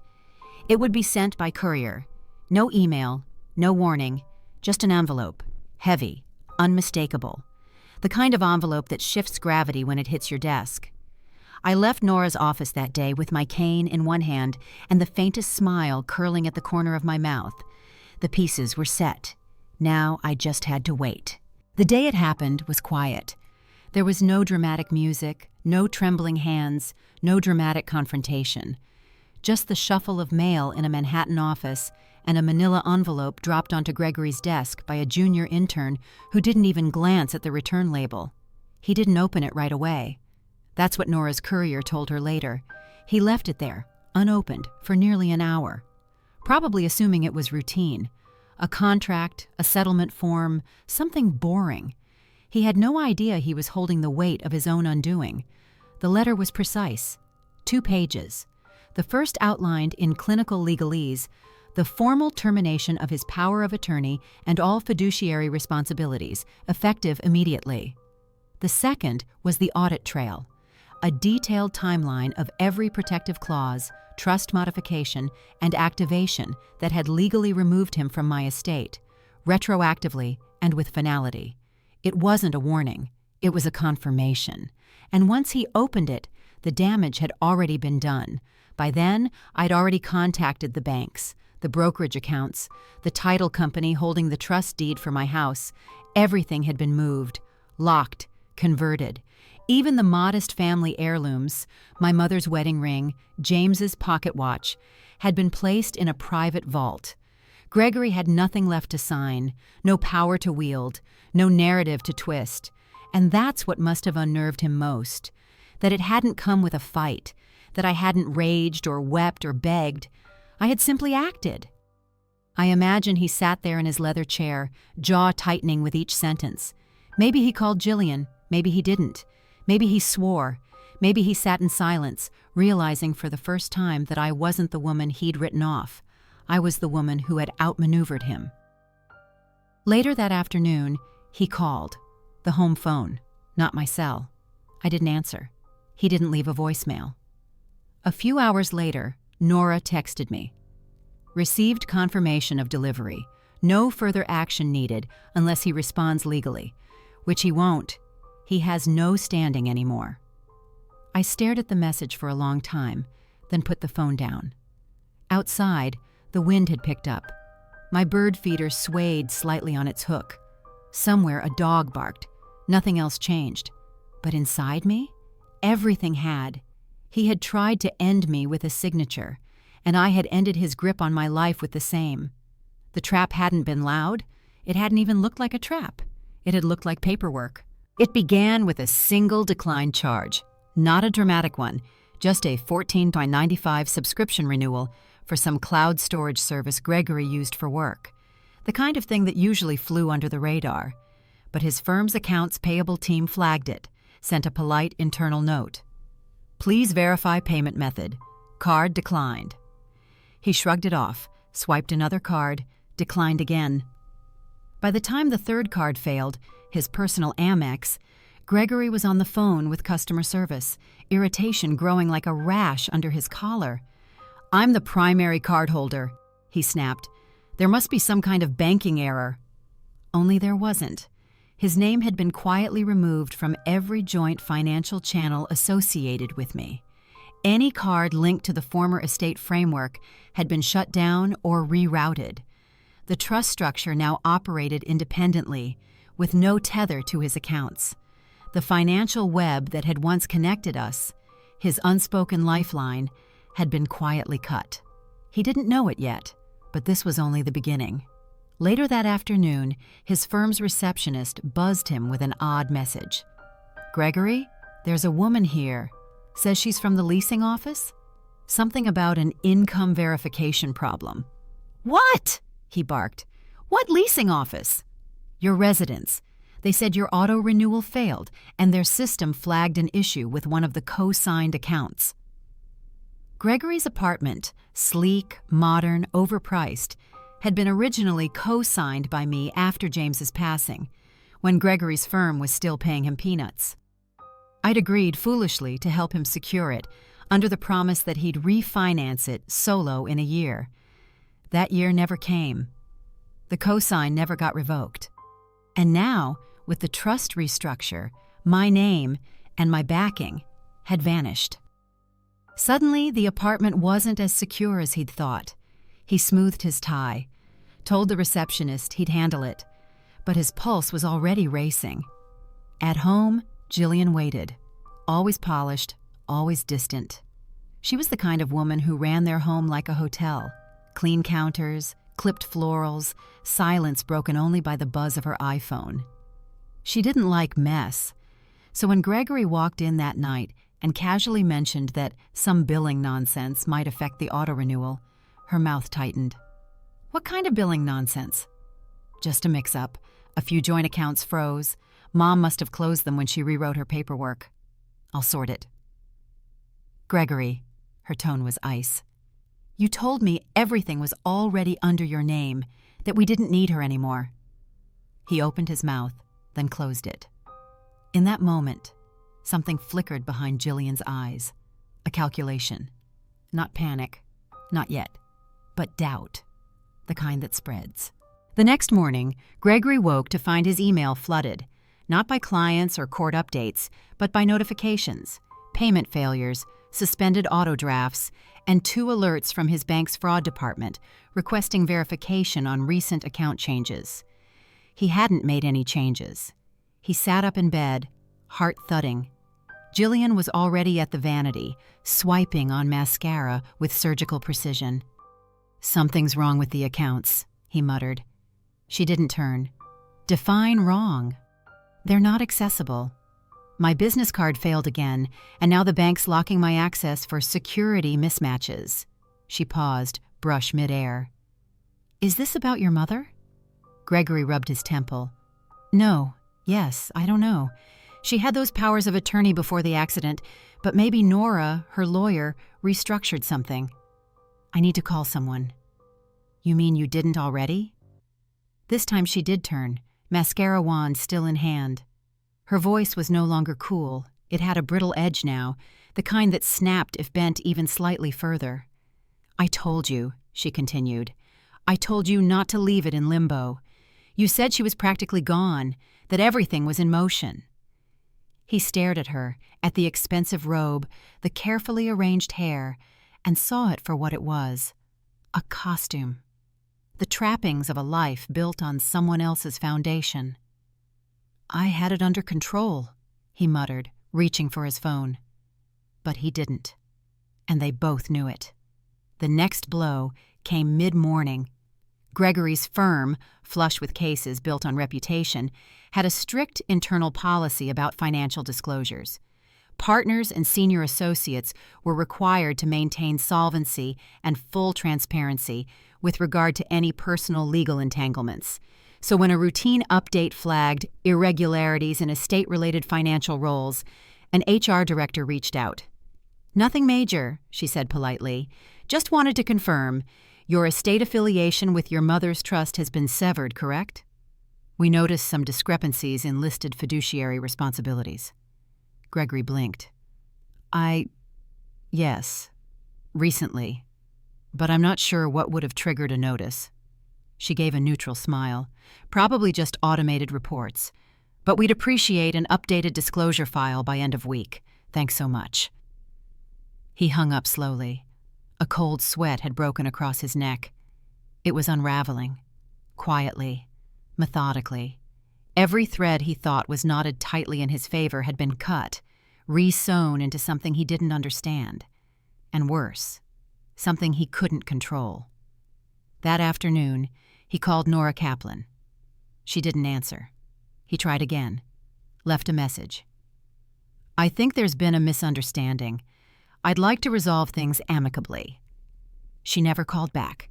It would be sent by courier. No email, no warning, just an envelope, heavy, unmistakable. The kind of envelope that shifts gravity when it hits your desk. I left Nora's office that day with my cane in one hand and the faintest smile curling at the corner of my mouth. The pieces were set. Now I just had to wait. The day it happened was quiet. There was no dramatic music, no trembling hands, no dramatic confrontation. Just the shuffle of mail in a Manhattan office and a manila envelope dropped onto Gregory's desk by a junior intern who didn't even glance at the return label. He didn't open it right away. That's what Nora's courier told her later. He left it there, unopened, for nearly an hour, probably assuming it was routine. A contract, a settlement form, something boring. He had no idea he was holding the weight of his own undoing. The letter was precise. 2 pages. The first outlined in clinical legalese the formal termination of his power of attorney and all fiduciary responsibilities, effective immediately. The second was the audit trail, a detailed timeline of every protective clause, trust modification, and activation that had legally removed him from my estate, retroactively and with finality. It wasn't a warning, it was a confirmation. And once he opened it, the damage had already been done. By then, I'd already contacted the banks, the brokerage accounts, the title company holding the trust deed for my house. Everything had been moved, locked, converted. Even the modest family heirlooms, my mother's wedding ring, James's pocket watch, had been placed in a private vault. Gregory had nothing left to sign, no power to wield, no narrative to twist. And that's what must have unnerved him most, that it hadn't come with a fight, that I hadn't raged or wept or begged. I had simply acted. I imagine he sat there in his leather chair, jaw tightening with each sentence. Maybe he called Jillian, maybe he didn't. Maybe he swore. Maybe he sat in silence, realizing for the first time that I wasn't the woman he'd written off. I was the woman who had outmaneuvered him. Later that afternoon, he called. The home phone, not my cell. I didn't answer. He didn't leave a voicemail. A few hours later, Nora texted me. Received confirmation of delivery. No further action needed unless he responds legally, which he won't. He has no standing anymore. I stared at the message for a long time, then put the phone down. Outside, the wind had picked up. My bird feeder swayed slightly on its hook. Somewhere a dog barked. Nothing else changed. But inside me, everything had. He had tried to end me with a signature, and I had ended his grip on my life with the same. The trap hadn't been loud. It hadn't even looked like a trap. It had looked like paperwork. It began with a single declined charge, not a dramatic one, just a $14.95 subscription renewal for some cloud storage service Gregory used for work, the kind of thing that usually flew under the radar. But his firm's accounts payable team flagged it, sent a polite internal note. "Please verify payment method. Card declined." He shrugged it off, swiped another card, declined again. By the time the third card failed, his personal Amex, Gregory was on the phone with customer service, irritation growing like a rash under his collar. "I'm the primary cardholder," he snapped. "There must be some kind of banking error." Only there wasn't. His name had been quietly removed from every joint financial channel associated with me. Any card linked to the former estate framework had been shut down or rerouted. The trust structure now operated independently, with no tether to his accounts. The financial web that had once connected us, his unspoken lifeline, had been quietly cut. He didn't know it yet, but this was only the beginning. Later that afternoon, his firm's receptionist buzzed him with an odd message. "Gregory, there's a woman here. Says she's from the leasing office? Something about an income verification problem." "What?" he barked. "What leasing office?" "Your residence. They said your auto renewal failed, and their system flagged an issue with one of the co-signed accounts." Gregory's apartment, sleek, modern, overpriced, had been originally co-signed by me after James's passing, when Gregory's firm was still paying him peanuts. I'd agreed foolishly to help him secure it, under the promise that he'd refinance it solo in a year. That year never came. The cosign never got revoked. And now, with the trust restructure, my name and my backing had vanished. Suddenly, the apartment wasn't as secure as he'd thought. He smoothed his tie, told the receptionist he'd handle it, but his pulse was already racing. At home, Jillian waited, always polished, always distant. She was the kind of woman who ran their home like a hotel. Clean counters, clipped florals, silence broken only by the buzz of her iPhone. She didn't like mess, so when Gregory walked in that night and casually mentioned that some billing nonsense might affect the auto renewal, her mouth tightened. "What kind of billing nonsense?" "Just a mix-up. A few joint accounts froze. Mom must have closed them when she rewrote her paperwork. I'll sort it." "Gregory," her tone was ice, "you told me everything was already under your name, that we didn't need her anymore." He opened his mouth, then closed it. In that moment, something flickered behind Jillian's eyes. A calculation. Not panic, not yet, but doubt, the kind that spreads. The next morning, Gregory woke to find his email flooded, not by clients or court updates, but by notifications, payment failures, suspended auto drafts, and 2 alerts from his bank's fraud department requesting verification on recent account changes. He hadn't made any changes. He sat up in bed, heart thudding. Jillian was already at the vanity, swiping on mascara with surgical precision. "Something's wrong with the accounts," he muttered. She didn't turn. "Define wrong." "They're not accessible. My business card failed again, and now the bank's locking my access for security mismatches." She paused, brush midair. "Is this about your mother?" Gregory rubbed his temple. "No. Yes, I don't know. She had those powers of attorney before the accident, but maybe Nora, her lawyer, restructured something. I need to call someone." "You mean you didn't already?" This time she did turn, mascara wand still in hand. Her voice was no longer cool. It had a brittle edge now, the kind that snapped if bent even slightly further. "I told you," she continued. "I told you not to leave it in limbo. You said she was practically gone, that everything was in motion." He stared at her, at the expensive robe, the carefully arranged hair, and saw it for what it was. A costume. The trappings of a life built on someone else's foundation. "I had it under control," he muttered, reaching for his phone. But he didn't. And they both knew it. The next blow came mid-morning. Gregory's firm, flush with cases built on reputation, had a strict internal policy about financial disclosures. Partners and senior associates were required to maintain solvency and full transparency with regard to any personal legal entanglements. So when a routine update flagged irregularities in estate-related financial roles, an HR director reached out. "Nothing major," she said politely. "Just wanted to confirm. Your estate affiliation with your mother's trust has been severed, correct? We noticed some discrepancies in listed fiduciary responsibilities." Gregory blinked. Yes, recently. But I'm not sure what would have triggered a notice." She gave a neutral smile. "Probably just automated reports. But we'd appreciate an updated disclosure file by end of week. Thanks so much." He hung up slowly. A cold sweat had broken across his neck. It was unraveling. Quietly, methodically. Every thread he thought was knotted tightly in his favor had been cut, re-sewn into something he didn't understand. And worse, something he couldn't control. That afternoon, he called Nora Kaplan. She didn't answer. He tried again. Left a message. "I think there's been a misunderstanding. I'd like to resolve things amicably." She never called back.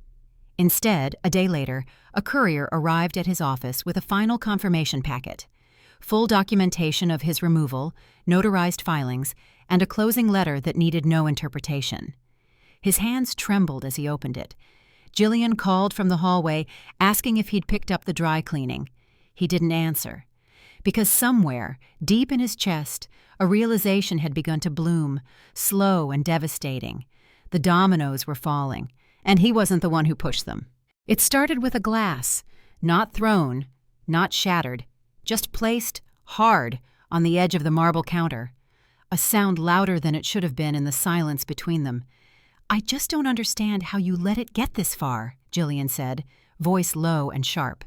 Instead, a day later, a courier arrived at his office with a final confirmation packet, full documentation of his removal, notarized filings, and a closing letter that needed no interpretation. His hands trembled as he opened it. Jillian called from the hallway, asking if he'd picked up the dry cleaning. He didn't answer. Because somewhere, deep in his chest, a realization had begun to bloom, slow and devastating. The dominoes were falling, and he wasn't the one who pushed them. It started with a glass, not thrown, not shattered, just placed hard on the edge of the marble counter, a sound louder than it should have been in the silence between them. "I just don't understand how you let it get this far," Jillian said, voice low and sharp.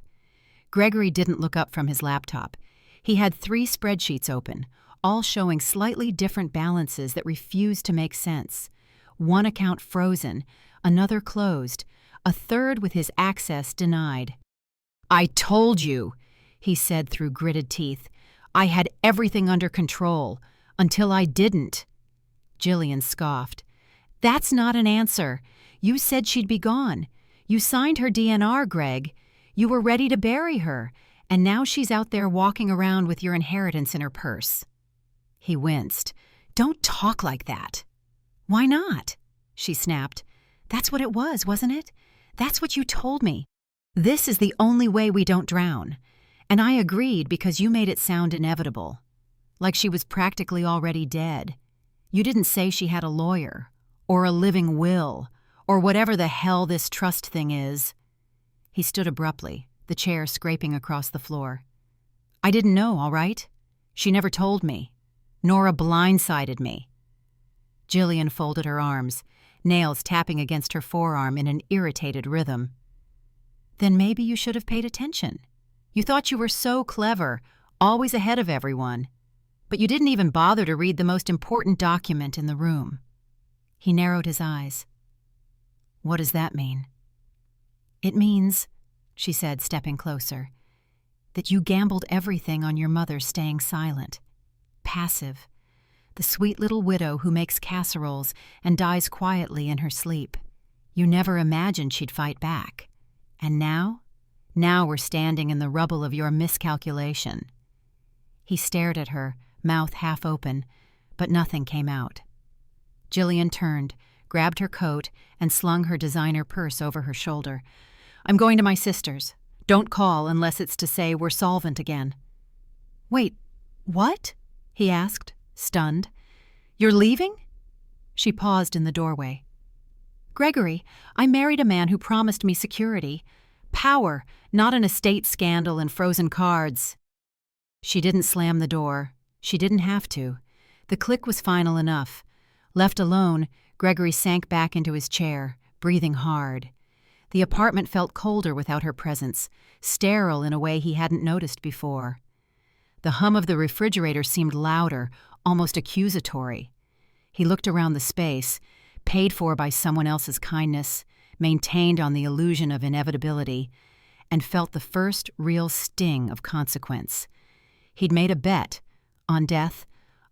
Gregory didn't look up from his laptop. He had 3 spreadsheets open, all showing slightly different balances that refused to make sense. One account frozen, another closed, a third with his access denied. "I told you," he said through gritted teeth. "I had everything under control, until I didn't." Jillian scoffed. "That's not an answer. You said she'd be gone. You signed her DNR, Greg. You were ready to bury her, and now she's out there walking around with your inheritance in her purse." He winced. "Don't talk like that." "Why not?" she snapped. "That's what it was, wasn't it? That's what you told me. This is the only way we don't drown. And I agreed because you made it sound inevitable. Like she was practically already dead. You didn't say she had a lawyer, or a living will, or whatever the hell this trust thing is." He stood abruptly, the chair scraping across the floor. "I didn't know, all right? She never told me. Nora blindsided me." Jillian folded her arms, nails tapping against her forearm in an irritated rhythm. "Then maybe you should have paid attention. You thought you were so clever, always ahead of everyone. But you didn't even bother to read the most important document in the room." He narrowed his eyes. "What does that mean?" "It means," she said, stepping closer, "that you gambled everything on your mother staying silent, passive, the sweet little widow who makes casseroles and dies quietly in her sleep. You never imagined she'd fight back. And now we're standing in the rubble of your miscalculation." He stared at her, mouth half open, but nothing came out. Jillian turned, grabbed her coat, and slung her designer purse over her shoulder. "I'm going to my sister's. Don't call unless it's to say we're solvent again." "Wait, what?" he asked, stunned. "You're leaving?" She paused in the doorway. "Gregory, I married a man who promised me security. Power, not an estate scandal and frozen cards." She didn't slam the door. She didn't have to. The click was final enough. Left alone, Gregory sank back into his chair, breathing hard. The apartment felt colder without her presence, sterile in a way he hadn't noticed before. The hum of the refrigerator seemed louder, almost accusatory. He looked around the space, paid for by someone else's kindness, maintained on the illusion of inevitability, and felt the first real sting of consequence. He'd made a bet, on death,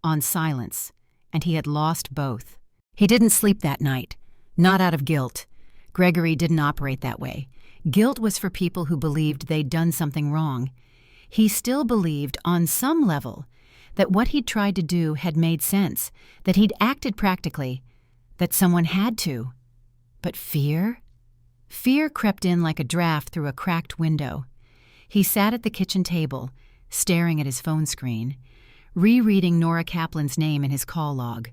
on silence, and he had lost both. He didn't sleep that night, not out of guilt. Gregory didn't operate that way. Guilt was for people who believed they'd done something wrong. He still believed, on some level, that what he'd tried to do had made sense, that he'd acted practically, that someone had to. But fear? Fear crept in like a draft through a cracked window. He sat at the kitchen table, staring at his phone screen, rereading Nora Kaplan's name in his call log.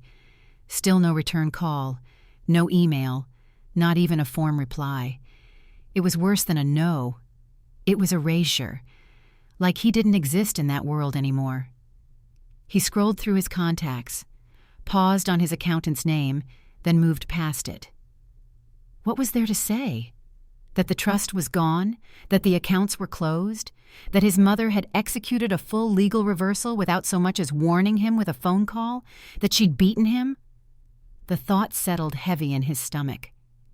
Still no return call, no email, not even a form reply. It was worse than a no. It was erasure, like he didn't exist in that world anymore. He scrolled through his contacts, paused on his accountant's name, then moved past it. What was there to say? That the trust was gone? That the accounts were closed? That his mother had executed a full legal reversal without so much as warning him with a phone call? That she'd beaten him? The thought settled heavy in his stomach.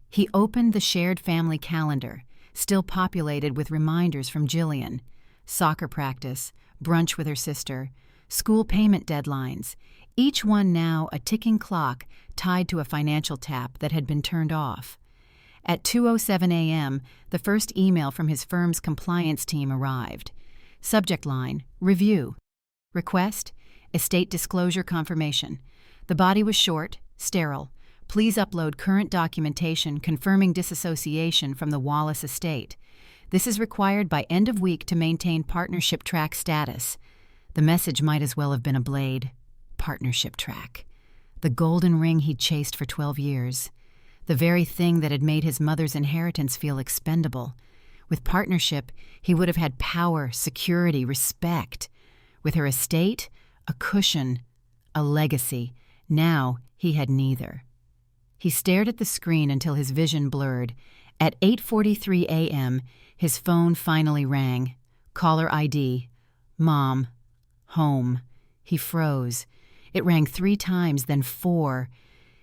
He opened the shared family calendar, still populated with reminders from Jillian. Soccer practice, brunch with her sister, school payment deadlines, each one now a ticking clock tied to a financial tap that had been turned off. At 2:07 a.m., the first email from his firm's compliance team arrived. Subject line, review. Request, estate disclosure confirmation. The body was short, sterile. Please upload current documentation confirming disassociation from the Wallace estate. This is required by end of week to maintain partnership track status. The message might as well have been a blade. Partnership track. The golden ring he'd chased for 12 years. The very thing that had made his mother's inheritance feel expendable. With partnership, he would have had power, security, respect. With her estate, a cushion, a legacy. Now he had neither. He stared at the screen until his vision blurred. At 8:43 a.m., his phone finally rang. Caller ID. Mom. Home. He froze. It rang 3 times, then 4.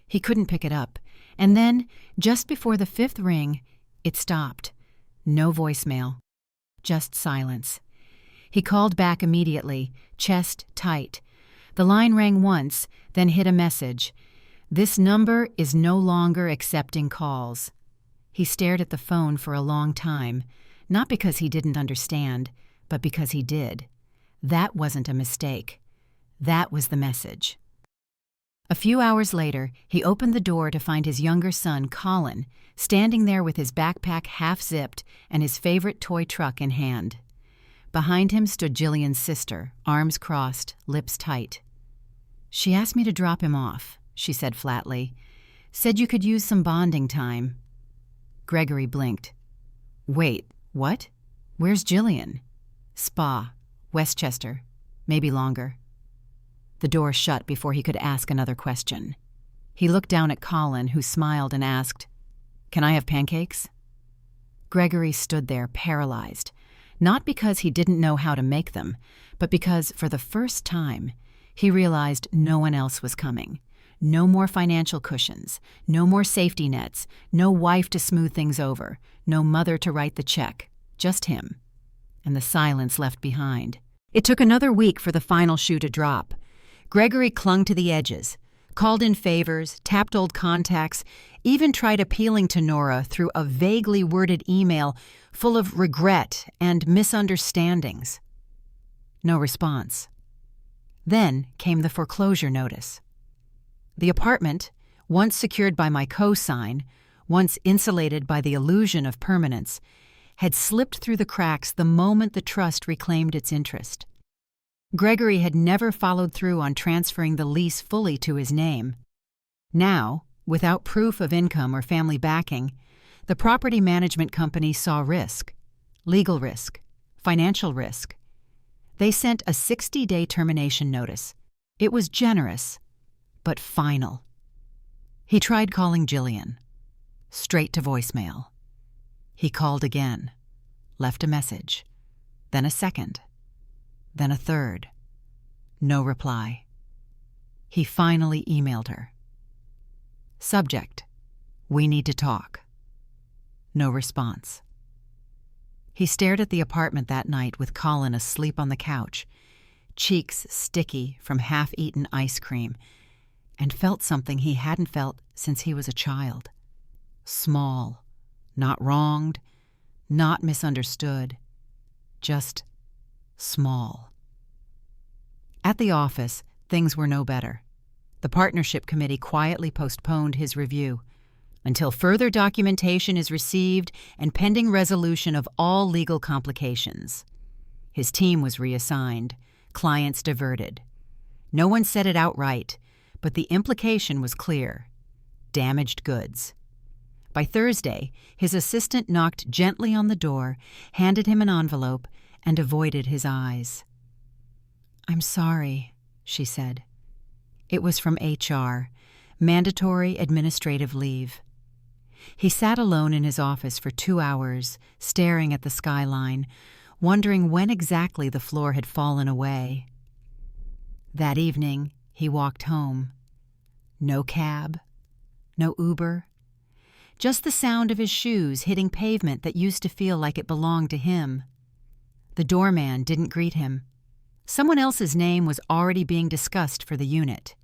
He couldn't pick it up. And then, just before the 5th ring, it stopped. No voicemail. Just silence. He called back immediately, chest tight. The line rang once, then hit a message. This number is no longer accepting calls. He stared at the phone for a long time, not because he didn't understand, but because he did. That wasn't a mistake. That was the message. A few hours later, he opened the door to find his younger son, Colin, standing there with his backpack half-zipped and his favorite toy truck in hand. Behind him stood Jillian's sister, arms crossed, lips tight. She asked me to drop him off, she said flatly. Said you could use some bonding time. Gregory blinked. Wait, what? Where's Jillian? Spa, Westchester, maybe longer. The door shut before he could ask another question. He looked down at Colin, who smiled and asked, Can I have pancakes? Gregory stood there, paralyzed, not because he didn't know how to make them, but because, for the first time, he realized no one else was coming. No more financial cushions, no more safety nets, no wife to smooth things over, no mother to write the check, just him. And the silence left behind. It took another week for the final shoe to drop. Gregory clung to the edges, called in favors, tapped old contacts, even tried appealing to Nora through a vaguely worded email full of regret and misunderstandings. No response. Then came the foreclosure notice. The apartment, once secured by my cosign, once insulated by the illusion of permanence, had slipped through the cracks the moment the trust reclaimed its interest. Gregory had never followed through on transferring the lease fully to his name. Now, without proof of income or family backing, the property management company saw risk, legal risk, financial risk. They sent a 60-day termination notice. It was generous, but final. He tried calling Jillian. Straight to voicemail. He called again, left a message, then a second, then a third. No reply. He finally emailed her. Subject: We need to talk. No response. He stared at the apartment that night with Colin asleep on the couch, cheeks sticky from half-eaten ice cream, and felt something he hadn't felt since he was a child. Small, not wronged, not misunderstood, just small. At the office, things were no better. The partnership committee quietly postponed his review until further documentation is received and pending resolution of all legal complications. His team was reassigned, clients diverted. No one said it outright, but the implication was clear: damaged goods. By Thursday, his assistant knocked gently on the door, handed him an envelope, and avoided his eyes. "I'm sorry," she said. It was from HR, mandatory administrative leave. He sat alone in his office for 2 hours, staring at the skyline, wondering when exactly the floor had fallen away. That evening, he walked home. No cab, no Uber, just the sound of his shoes hitting pavement that used to feel like it belonged to him. The doorman didn't greet him. Someone else's name was already being discussed for the unit.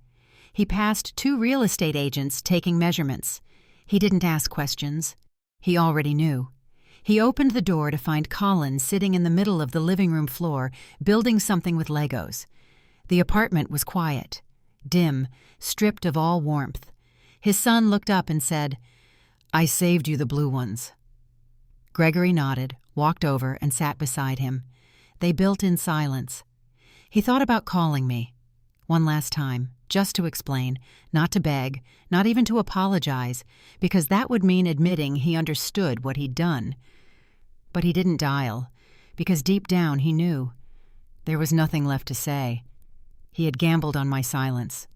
He passed 2 real estate agents taking measurements. He didn't ask questions. He already knew. He opened the door to find Colin sitting in the middle of the living room floor, building something with Legos. The apartment was quiet, dim, stripped of all warmth. His son looked up and said, "I saved you the blue ones." Gregory nodded, walked over, and sat beside him. They built in silence. He thought about calling me. One last time, just to explain, not to beg, not even to apologize, because that would mean admitting he understood what he'd done. But he didn't dial, because deep down he knew. There was nothing left to say. He had gambled on my silence,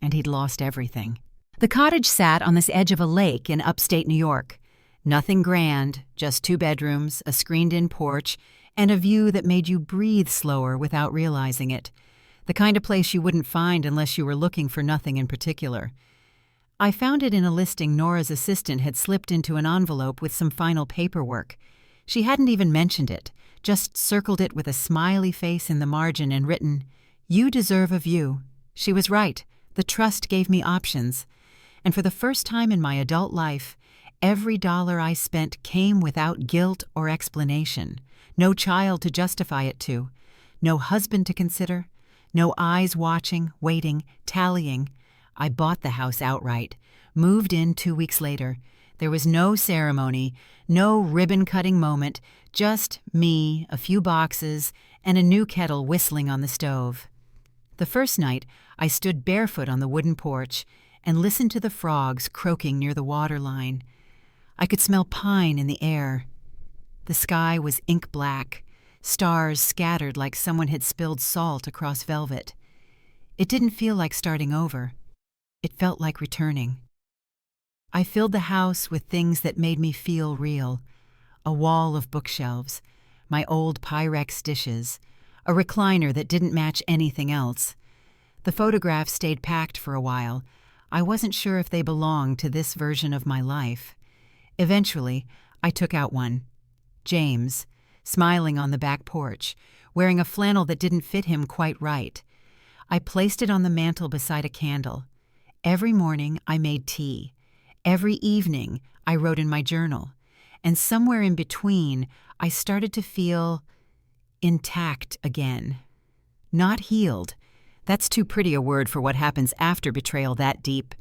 and he'd lost everything. The cottage sat on this edge of a lake in upstate New York. Nothing grand, just 2 bedrooms, a screened-in porch, and a view that made you breathe slower without realizing it. The kind of place you wouldn't find unless you were looking for nothing in particular. I found it in a listing Nora's assistant had slipped into an envelope with some final paperwork. She hadn't even mentioned it, just circled it with a smiley face in the margin and written, "You deserve a view." She was right. The trust gave me options. And for the first time in my adult life, every dollar I spent came without guilt or explanation. No child to justify it to. No husband to consider. No eyes watching, waiting, tallying. I bought the house outright. Moved in 2 weeks later. There was no ceremony, no ribbon-cutting moment, just me, a few boxes, and a new kettle whistling on the stove. The first night, I stood barefoot on the wooden porch and listened to the frogs croaking near the waterline. I could smell pine in the air. The sky was ink black, stars scattered like someone had spilled salt across velvet. It didn't feel like starting over. It felt like returning. I filled the house with things that made me feel real. A wall of bookshelves, my old Pyrex dishes, a recliner that didn't match anything else. The photographs stayed packed for a while. I wasn't sure if they belonged to this version of my life. Eventually, I took out one. James, smiling on the back porch, wearing a flannel that didn't fit him quite right. I placed it on the mantel beside a candle. Every morning, I made tea. Every evening, I wrote in my journal. And somewhere in between, I started to feel intact again. Not healed. That's too pretty a word for what happens after betrayal that deep.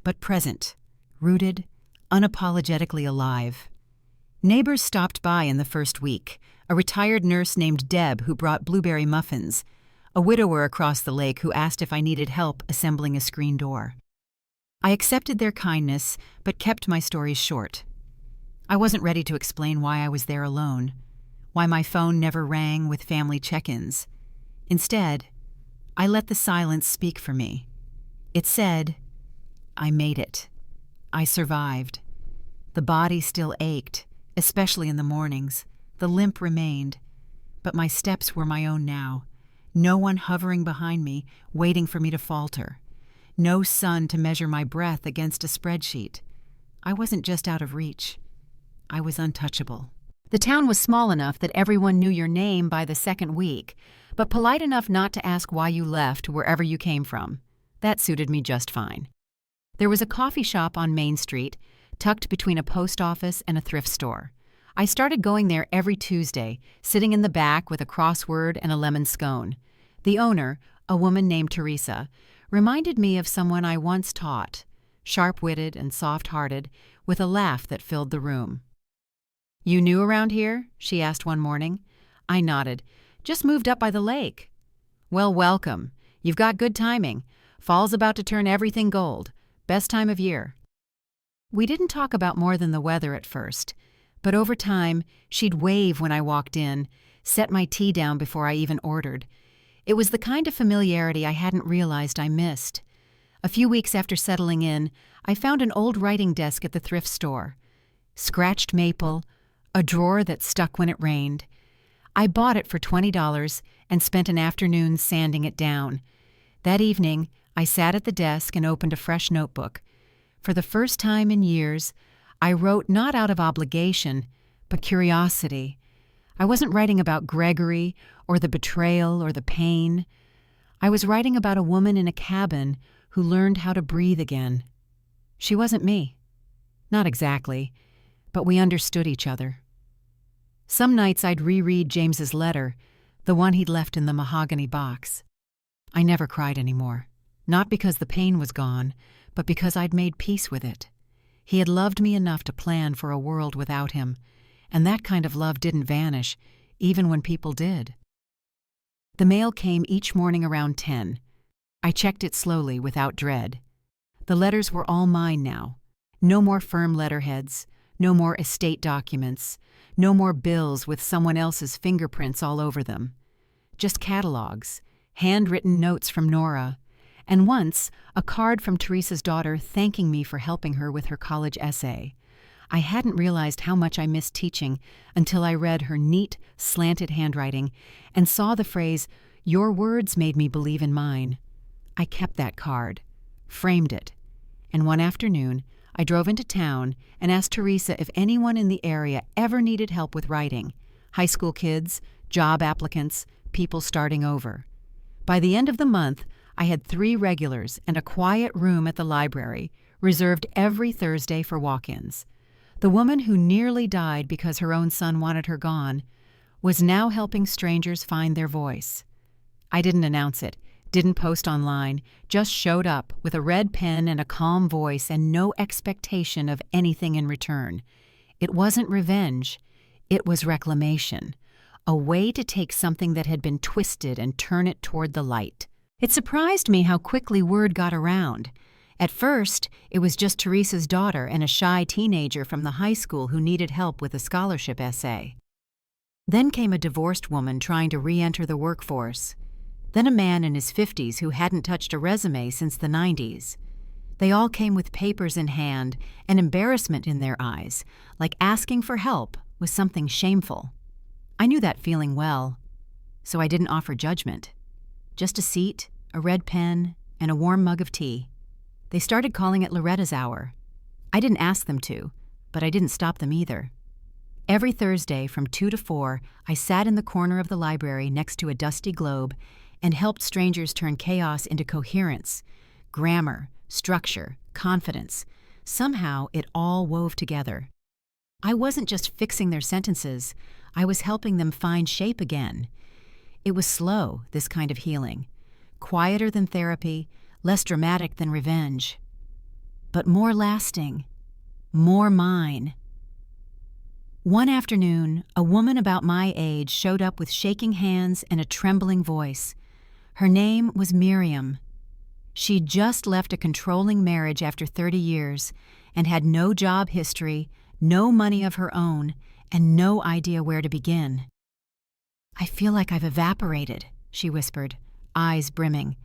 But present, rooted, unapologetically alive. Neighbors stopped by in the first week. A retired nurse named Deb who brought blueberry muffins. A widower across the lake who asked if I needed help assembling a screen door. I accepted their kindness, but kept my stories short. I wasn't ready to explain why I was there alone, why my phone never rang with family check-ins. Instead, I let the silence speak for me. It said, I made it. I survived. The body still ached, especially in the mornings. The limp remained, but my steps were my own now. No one hovering behind me, waiting for me to falter. No sun to measure my breath against a spreadsheet. I wasn't just out of reach. I was untouchable. The town was small enough that everyone knew your name by the second week, but polite enough not to ask why you left wherever you came from. That suited me just fine. There was a coffee shop on Main Street, tucked between a post office and a thrift store. I started going there every Tuesday, sitting in the back with a crossword and a lemon scone. The owner, a woman named Teresa, reminded me of someone I once taught, sharp-witted and soft-hearted, with a laugh that filled the room. "You new around here?" she asked one morning. I nodded. "Just moved up by the lake." "Well, welcome. You've got good timing. Fall's about to turn everything gold. Best time of year." We didn't talk about more than the weather at first, but over time, she'd wave when I walked in, set my tea down before I even ordered. It was the kind of familiarity I hadn't realized I missed. A few weeks after settling in, I found an old writing desk at the thrift store. Scratched maple, a drawer that stuck when it rained. I bought it for $20 and spent an afternoon sanding it down. That evening, I sat at the desk and opened a fresh notebook. For the first time in years, I wrote not out of obligation, but curiosity. I wasn't writing about Gregory or the betrayal or the pain. I was writing about a woman in a cabin who learned how to breathe again. She wasn't me. Not exactly, but we understood each other. Some nights I'd reread James's letter, the one he'd left in the mahogany box. I never cried anymore, not because the pain was gone, but because I'd made peace with it. He had loved me enough to plan for a world without him, and that kind of love didn't vanish, even when people did. The mail came each morning around 10. I checked it slowly, without dread. The letters were all mine now. No more firm letterheads, no more estate documents, no more bills with someone else's fingerprints all over them. Just catalogs, handwritten notes from Nora, and once a card from Teresa's daughter thanking me for helping her with her college essay. I hadn't realized how much I missed teaching until I read her neat, slanted handwriting and saw the phrase, "Your words made me believe in mine." I kept that card, framed it, and one afternoon I drove into town and asked Teresa if anyone in the area ever needed help with writing. High school kids, job applicants, people starting over. By the end of the month, I had 3 regulars and a quiet room at the library, reserved every Thursday for walk-ins. The woman who nearly died because her own son wanted her gone was now helping strangers find their voice. I didn't announce it, didn't post online, just showed up with a red pen and a calm voice and no expectation of anything in return. It wasn't revenge, it was reclamation, a way to take something that had been twisted and turn it toward the light. It surprised me how quickly word got around. At first, it was just Teresa's daughter and a shy teenager from the high school who needed help with a scholarship essay. Then came a divorced woman trying to re-enter the workforce. Then a man in his 50s who hadn't touched a resume since the 90s. They all came with papers in hand and embarrassment in their eyes, like asking for help was something shameful. I knew that feeling well, so I didn't offer judgment. Just a seat, a red pen, and a warm mug of tea. They started calling it Loretta's hour. I didn't ask them to, but I didn't stop them either. Every Thursday from 2 to 4, I sat in the corner of the library next to a dusty globe and helped strangers turn chaos into coherence, grammar, structure, confidence. Somehow it all wove together. I wasn't just fixing their sentences, I was helping them find shape again. It was slow, this kind of healing, quieter than therapy, less dramatic than revenge, but more lasting, more mine. One afternoon, a woman about my age showed up with shaking hands and a trembling voice. Her name was Miriam. She'd just left a controlling marriage after 30 years and had no job history, no money of her own, and no idea where to begin. "I feel like I've evaporated," she whispered, eyes brimming.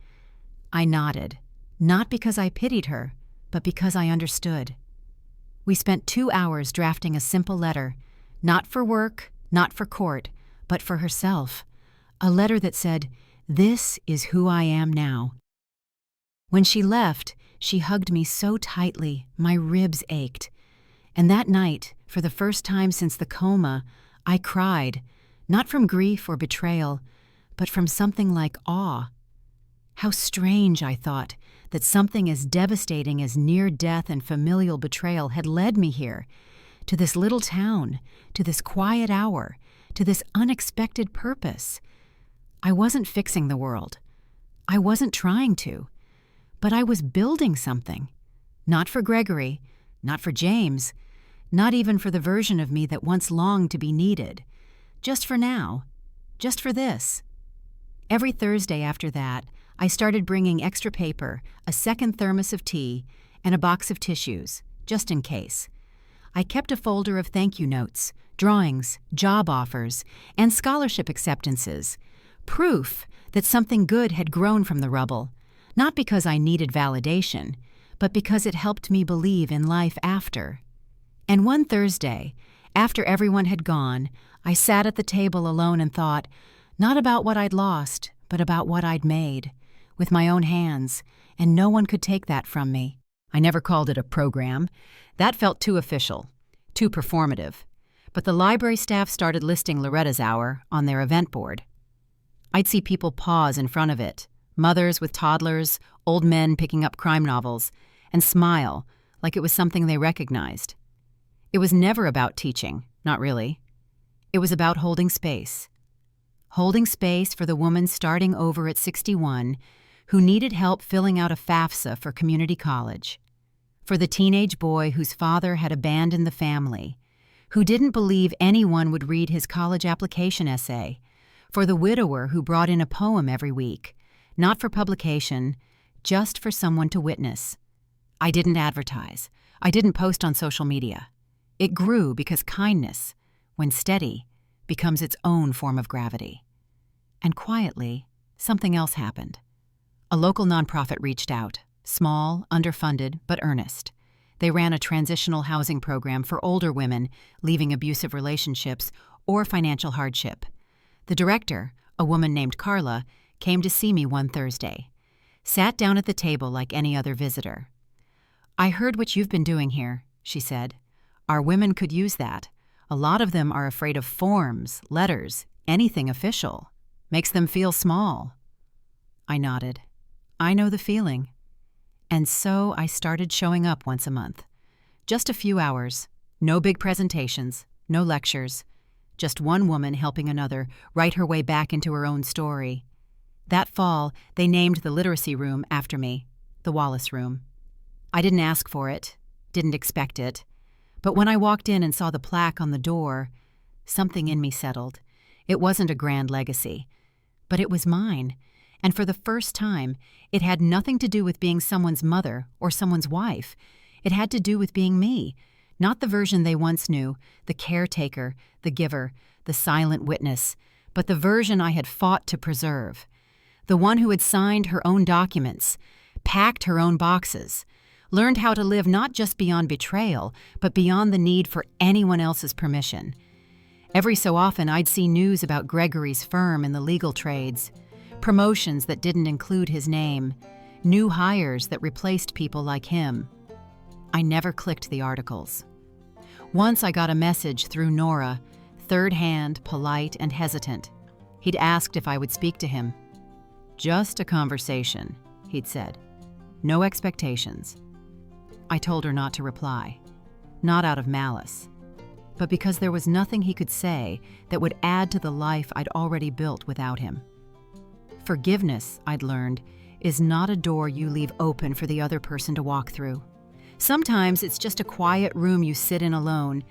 I nodded, not because I pitied her, but because I understood. We spent 2 hours drafting a simple letter, not for work, not for court, but for herself. A letter that said, "This is who I am now." When she left, she hugged me so tightly, my ribs ached. And that night, for the first time since the coma, I cried, not from grief or betrayal, but from something like awe. How strange, I thought, that something as devastating as near death and familial betrayal had led me here, to this little town, to this quiet hour, to this unexpected purpose. I wasn't fixing the world. I wasn't trying to. But I was building something. Not for Gregory, not for James, not even for the version of me that once longed to be needed. Just for now. Just for this. Every Thursday after that, I started bringing extra paper, a second thermos of tea, and a box of tissues, just in case. I kept a folder of thank you notes, drawings, job offers, and scholarship acceptances. Proof that something good had grown from the rubble, not because I needed validation, but because it helped me believe in life after. And one Thursday, after everyone had gone, I sat at the table alone and thought, not about what I'd lost, but about what I'd made, with my own hands, and no one could take that from me. I never called it a program. That felt too official, too performative. But the library staff started listing Loretta's Hour on their event board. I'd see people pause in front of it, mothers with toddlers, old men picking up crime novels, and smile like it was something they recognized. It was never about teaching, not really. It was about holding space. Holding space for the woman starting over at 61 who needed help filling out a FAFSA for community college. For the teenage boy whose father had abandoned the family, who didn't believe anyone would read his college application essay. For the widower who brought in a poem every week, not for publication, just for someone to witness. I didn't advertise. I didn't post on social media. It grew because kindness, when steady, becomes its own form of gravity. And quietly, something else happened. A local nonprofit reached out, small, underfunded, but earnest. They ran a transitional housing program for older women leaving abusive relationships or financial hardship. The director, a woman named Carla, came to see me one Thursday. Sat down at the table like any other visitor. "I heard what you've been doing here," she said. "Our women could use that. A lot of them are afraid of forms, letters, anything official. Makes them feel small." I nodded. I know the feeling. And so I started showing up once a month. Just a few hours. No big presentations, no lectures. Just one woman helping another write her way back into her own story. That fall, they named the literacy room after me, the Wallace Room. I didn't ask for it, didn't expect it. But when I walked in and saw the plaque on the door, something in me settled. It wasn't a grand legacy, but it was mine. And for the first time, it had nothing to do with being someone's mother or someone's wife. It had to do with being me, not the version they once knew, the caretaker, the giver, the silent witness, but the version I had fought to preserve. The one who had signed her own documents, packed her own boxes, learned how to live not just beyond betrayal, but beyond the need for anyone else's permission. Every so often, I'd see news about Gregory's firm in the legal trades, promotions that didn't include his name, new hires that replaced people like him. I never clicked the articles. Once I got a message through Nora, third hand, polite, and hesitant. He'd asked if I would speak to him. "Just a conversation," he'd said. "No expectations." I told her not to reply, not out of malice, but because there was nothing he could say that would add to the life I'd already built without him. Forgiveness, I'd learned, is not a door you leave open for the other person to walk through. Sometimes it's just a quiet room you sit in alone,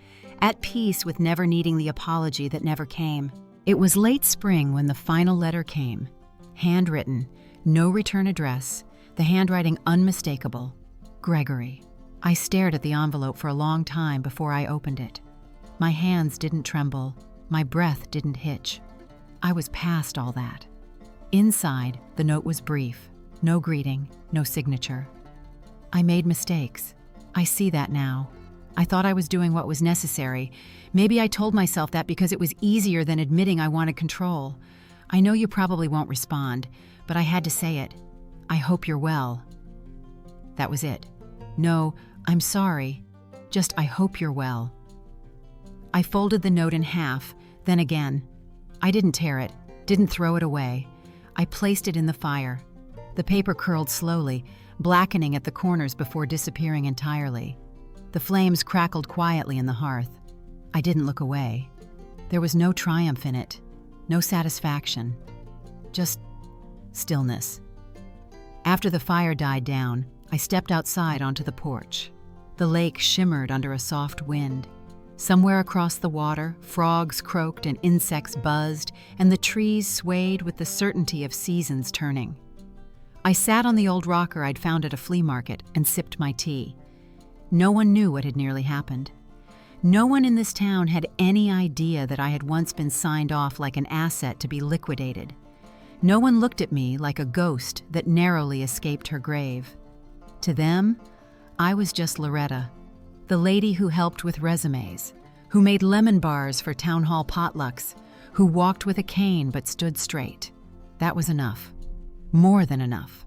at peace with never needing the apology that never came. It was late spring when the final letter came. Handwritten, no return address, the handwriting unmistakable. Gregory. I stared at the envelope for a long time before I opened it. My hands didn't tremble. My breath didn't hitch. I was past all that. Inside, the note was brief. No greeting, no signature. I made mistakes. I see that now. I thought I was doing what was necessary. Maybe I told myself that because it was easier than admitting I wanted control. I know you probably won't respond, but I had to say it. I hope you're well. That was it. No, I'm sorry. Just, I hope you're well. I folded the note in half, then again. I didn't tear it, didn't throw it away. I placed it in the fire. The paper curled slowly, blackening at the corners before disappearing entirely. The flames crackled quietly in the hearth. I didn't look away. There was no triumph in it, no satisfaction, just stillness. After the fire died down, I stepped outside onto the porch. The lake shimmered under a soft wind. Somewhere across the water, frogs croaked and insects buzzed, and the trees swayed with the certainty of seasons turning. I sat on the old rocker I'd found at a flea market and sipped my tea. No one knew what had nearly happened. No one in this town had any idea that I had once been signed off like an asset to be liquidated. No one looked at me like a ghost that narrowly escaped her grave. To them, I was just Loretta, the lady who helped with resumes, who made lemon bars for town hall potlucks, who walked with a cane but stood straight. That was enough. More than enough.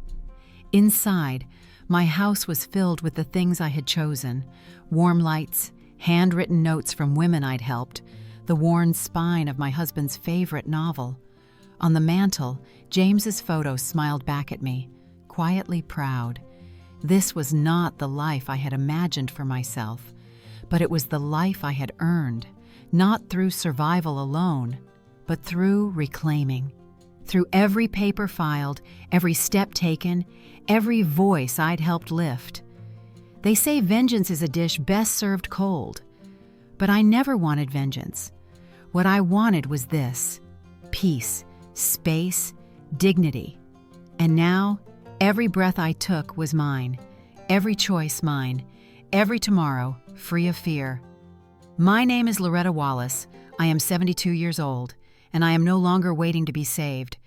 Inside, my house was filled with the things I had chosen: warm lights, handwritten notes from women I'd helped, the worn spine of my husband's favorite novel. On the mantel, James's photo smiled back at me, quietly proud. This was not the life I had imagined for myself, but it was the life I had earned, not through survival alone, but through reclaiming. Through every paper filed, every step taken, every voice I'd helped lift. They say vengeance is a dish best served cold, but I never wanted vengeance. What I wanted was this: peace, space, dignity. And now, every breath I took was mine, every choice mine, every tomorrow free of fear. My name is Loretta Wallace. I am 72 years old, and I am no longer waiting to be saved.